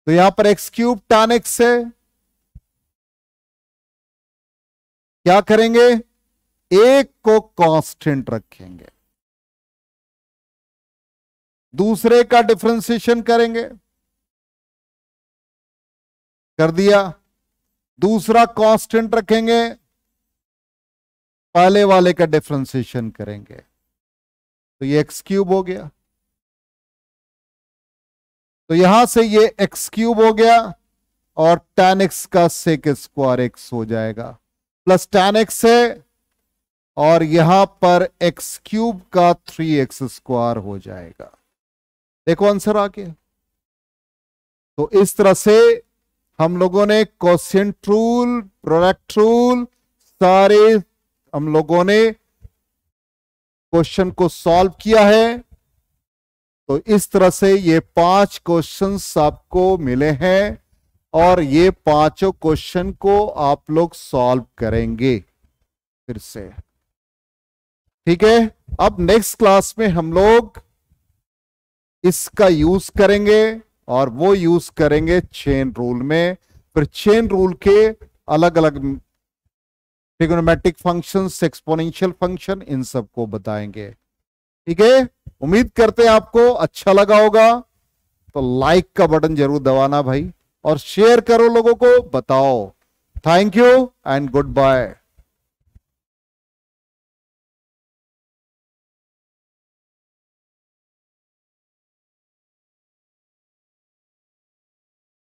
तो यहां पर एक्स क्यूब tan एक्स है, क्या करेंगे? एक को कांस्टेंट रखेंगे, दूसरे का डिफरेंशिएशन करेंगे, कर दिया। दूसरा कांस्टेंट रखेंगे, पहले वाले का डिफरेंशिएशन करेंगे, तो ये एक्स क्यूब हो गया। तो यहां से ये एक्स क्यूब हो गया और tan एक्स का सेक स्क्वायर एक्स हो जाएगा, प्लस tan एक्स है और यहां पर एक्स क्यूब का 3x स्क्वायर हो जाएगा। देखो आंसर आ गया। तो इस तरह से हम लोगों ने क्वोशिएंट रूल, प्रोडक्ट रूल, सारे हम लोगों ने क्वेश्चन को सॉल्व किया है। तो इस तरह से ये 5 क्वेश्चंस आपको मिले हैं और ये 5 क्वेश्चन को आप लोग सॉल्व करेंगे फिर से, ठीक है? अब नेक्स्ट क्लास में हम लोग इसका यूज करेंगे और वो यूज करेंगे चेन रूल में। फिर चेन रूल के अलग अलग ट्रिगोनोमेट्रिक फंक्शंस, एक्सपोनेंशियल फंक्शन, इन सब को बताएंगे, ठीक है? उम्मीद करते हैं आपको अच्छा लगा होगा। तो लाइक का बटन जरूर दबाना भाई, और शेयर करो, लोगों को बताओ। Thank you and good bye.